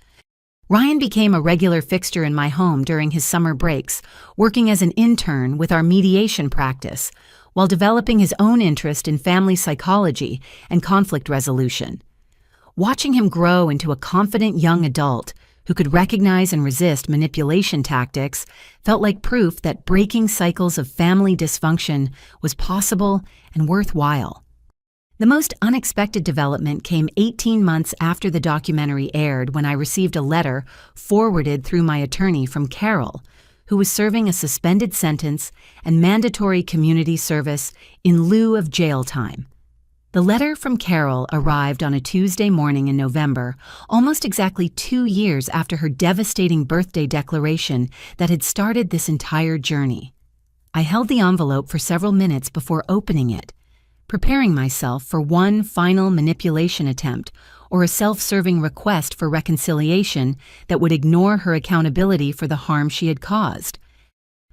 Ryan became a regular fixture in my home during his summer breaks, working as an intern with our mediation practice, while developing his own interest in family psychology and conflict resolution. Watching him grow into a confident young adult who could recognize and resist manipulation tactics felt like proof that breaking cycles of family dysfunction was possible and worthwhile. The most unexpected development came 18 months after the documentary aired, when I received a letter forwarded through my attorney from Carol, who was serving a suspended sentence and mandatory community service in lieu of jail time. The letter from Carol arrived on a Tuesday morning in November, almost exactly 2 years after her devastating birthday declaration that had started this entire journey. I held the envelope for several minutes before opening it, preparing myself for one final manipulation attempt or a self-serving request for reconciliation that would ignore her accountability for the harm she had caused.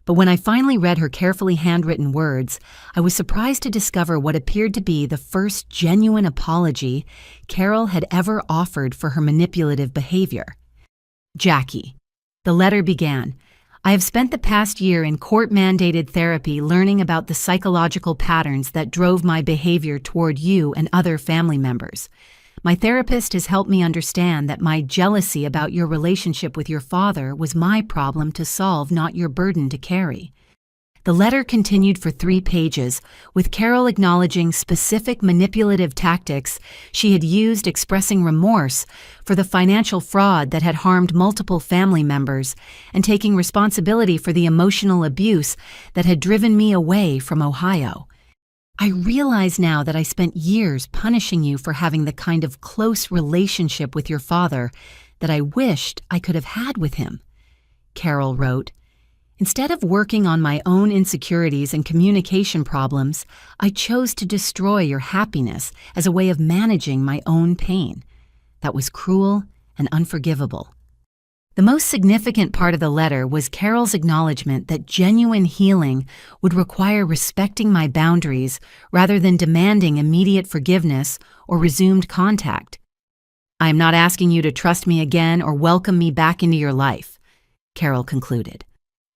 But when I finally read her carefully handwritten words, I was surprised to discover what appeared to be the first genuine apology Carol had ever offered for her manipulative behavior. Jackie, the letter began, I have spent the past year in court-mandated therapy learning about the psychological patterns that drove my behavior toward you and other family members. My therapist has helped me understand that my jealousy about your relationship with your father was my problem to solve, not your burden to carry. The letter continued for 3 pages, with Carol acknowledging specific manipulative tactics she had used, expressing remorse for the financial fraud that had harmed multiple family members, and taking responsibility for the emotional abuse that had driven me away from Ohio. I realize now that I spent years punishing you for having the kind of close relationship with your father that I wished I could have had with him, Carol wrote. Instead of working on my own insecurities and communication problems, I chose to destroy your happiness as a way of managing my own pain. That was cruel and unforgivable. The most significant part of the letter was Carol's acknowledgement that genuine healing would require respecting my boundaries rather than demanding immediate forgiveness or resumed contact. I am not asking you to trust me again or welcome me back into your life, Carol concluded.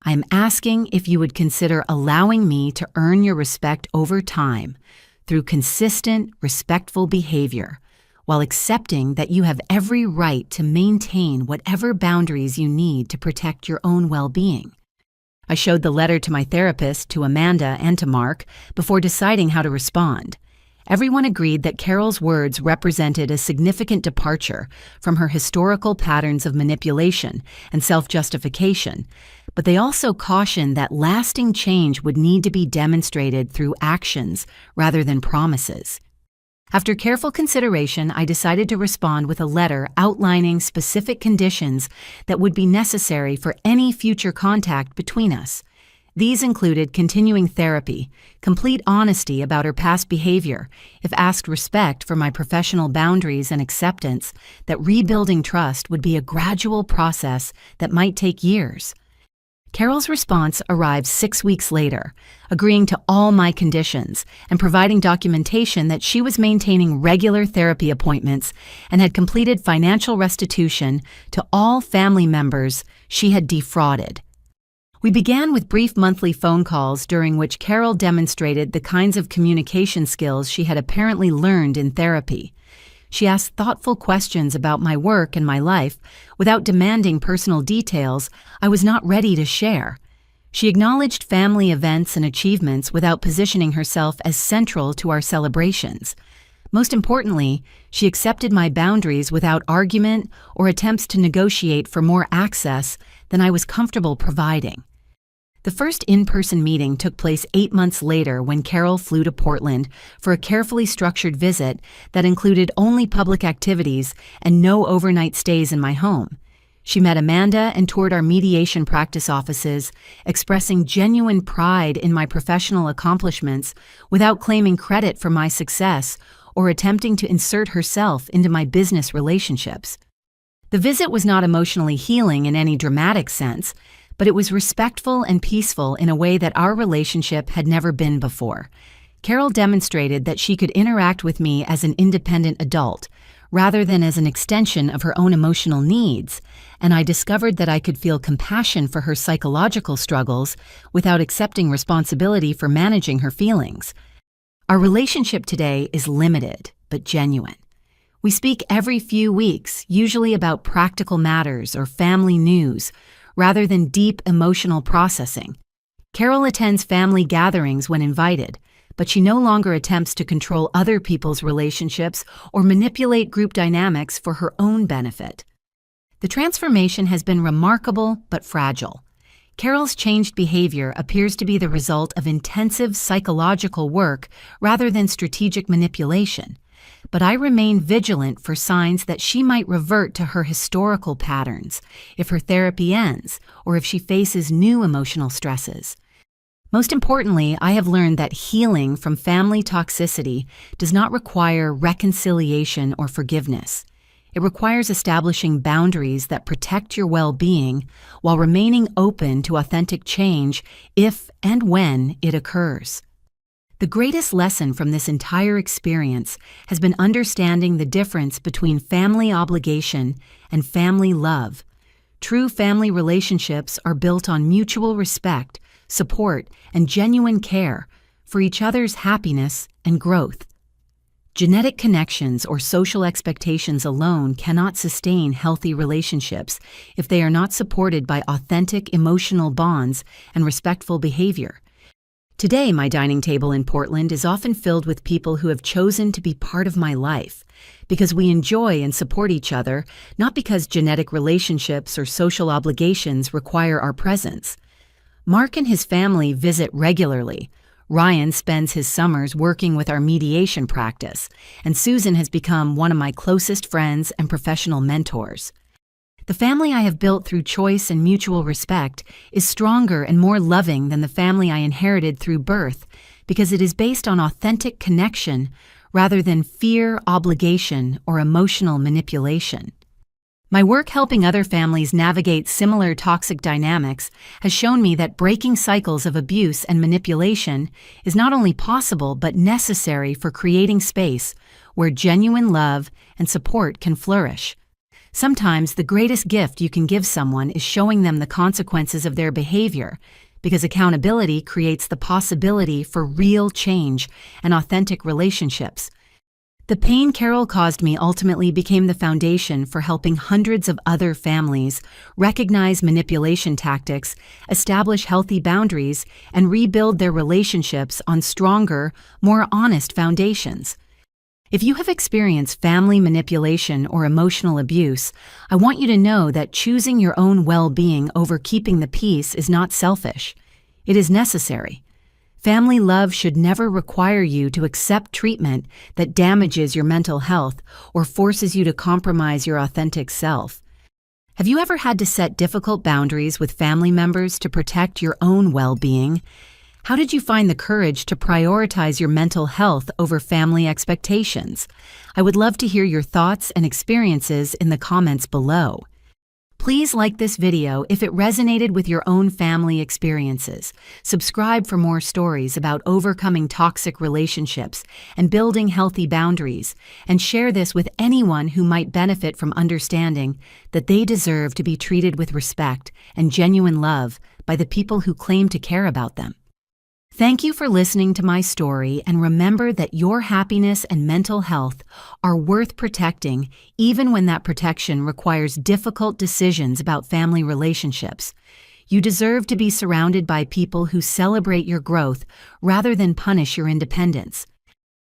I am asking if you would consider allowing me to earn your respect over time through consistent, respectful behavior, while accepting that you have every right to maintain whatever boundaries you need to protect your own well-being. I showed the letter to my therapist, to Amanda, and to Mark before deciding how to respond. Everyone agreed that Carol's words represented a significant departure from her historical patterns of manipulation and self-justification, but they also cautioned that lasting change would need to be demonstrated through actions rather than promises. After careful consideration, I decided to respond with a letter outlining specific conditions that would be necessary for any future contact between us. These included continuing therapy, complete honesty about her past behavior, if asked, respect for my professional boundaries, and acceptance that rebuilding trust would be a gradual process that might take years. Carol's response arrived 6 weeks later, agreeing to all my conditions and providing documentation that she was maintaining regular therapy appointments and had completed financial restitution to all family members she had defrauded. We began with brief monthly phone calls during which Carol demonstrated the kinds of communication skills she had apparently learned in therapy. She asked thoughtful questions about my work and my life without demanding personal details I was not ready to share. She acknowledged family events and achievements without positioning herself as central to our celebrations. Most importantly, she accepted my boundaries without argument or attempts to negotiate for more access than I was comfortable providing. The first in-person meeting took place 8 months later when Carol flew to Portland for a carefully structured visit that included only public activities and no overnight stays in my home. She met Amanda and toured our mediation practice offices, expressing genuine pride in my professional accomplishments without claiming credit for my success or attempting to insert herself into my business relationships. The visit was not emotionally healing in any dramatic sense, but it was respectful and peaceful in a way that our relationship had never been before. Carol demonstrated that she could interact with me as an independent adult, rather than as an extension of her own emotional needs, and I discovered that I could feel compassion for her psychological struggles without accepting responsibility for managing her feelings. Our relationship today is limited, but genuine. We speak every few weeks, usually about practical matters or family news, rather than deep emotional processing. Carol attends family gatherings when invited, but she no longer attempts to control other people's relationships or manipulate group dynamics for her own benefit. The transformation has been remarkable but fragile. Carol's changed behavior appears to be the result of intensive psychological work rather than strategic manipulation, but I remain vigilant for signs that she might revert to her historical patterns if her therapy ends or if she faces new emotional stresses. Most importantly, I have learned that healing from family toxicity does not require reconciliation or forgiveness. It requires establishing boundaries that protect your well-being while remaining open to authentic change if and when it occurs. The greatest lesson from this entire experience has been understanding the difference between family obligation and family love. True family relationships are built on mutual respect, support, and genuine care for each other's happiness and growth. Genetic connections or social expectations alone cannot sustain healthy relationships if they are not supported by authentic emotional bonds and respectful behavior. Today, my dining table in Portland is often filled with people who have chosen to be part of my life because we enjoy and support each other, not because genetic relationships or social obligations require our presence. Mark and his family visit regularly. Ryan spends his summers working with our mediation practice, and Susan has become one of my closest friends and professional mentors. The family I have built through choice and mutual respect is stronger and more loving than the family I inherited through birth because it is based on authentic connection rather than fear, obligation, or emotional manipulation. My work helping other families navigate similar toxic dynamics has shown me that breaking cycles of abuse and manipulation is not only possible but necessary for creating space where genuine love and support can flourish. Sometimes the greatest gift you can give someone is showing them the consequences of their behavior, because accountability creates the possibility for real change and authentic relationships. The pain Carol caused me ultimately became the foundation for helping hundreds of other families recognize manipulation tactics, establish healthy boundaries, and rebuild their relationships on stronger, more honest foundations. If you have experienced family manipulation or emotional abuse, I want you to know that choosing your own well-being over keeping the peace is not selfish. It is necessary. Family love should never require you to accept treatment that damages your mental health or forces you to compromise your authentic self. Have you ever had to set difficult boundaries with family members to protect your own well-being? How did you find the courage to prioritize your mental health over family expectations? I would love to hear your thoughts and experiences in the comments below. Please like this video if it resonated with your own family experiences. Subscribe for more stories about overcoming toxic relationships and building healthy boundaries, and share this with anyone who might benefit from understanding that they deserve to be treated with respect and genuine love by the people who claim to care about them. Thank you for listening to my story, and remember that your happiness and mental health are worth protecting, even when that protection requires difficult decisions about family relationships. You deserve to be surrounded by people who celebrate your growth rather than punish your independence.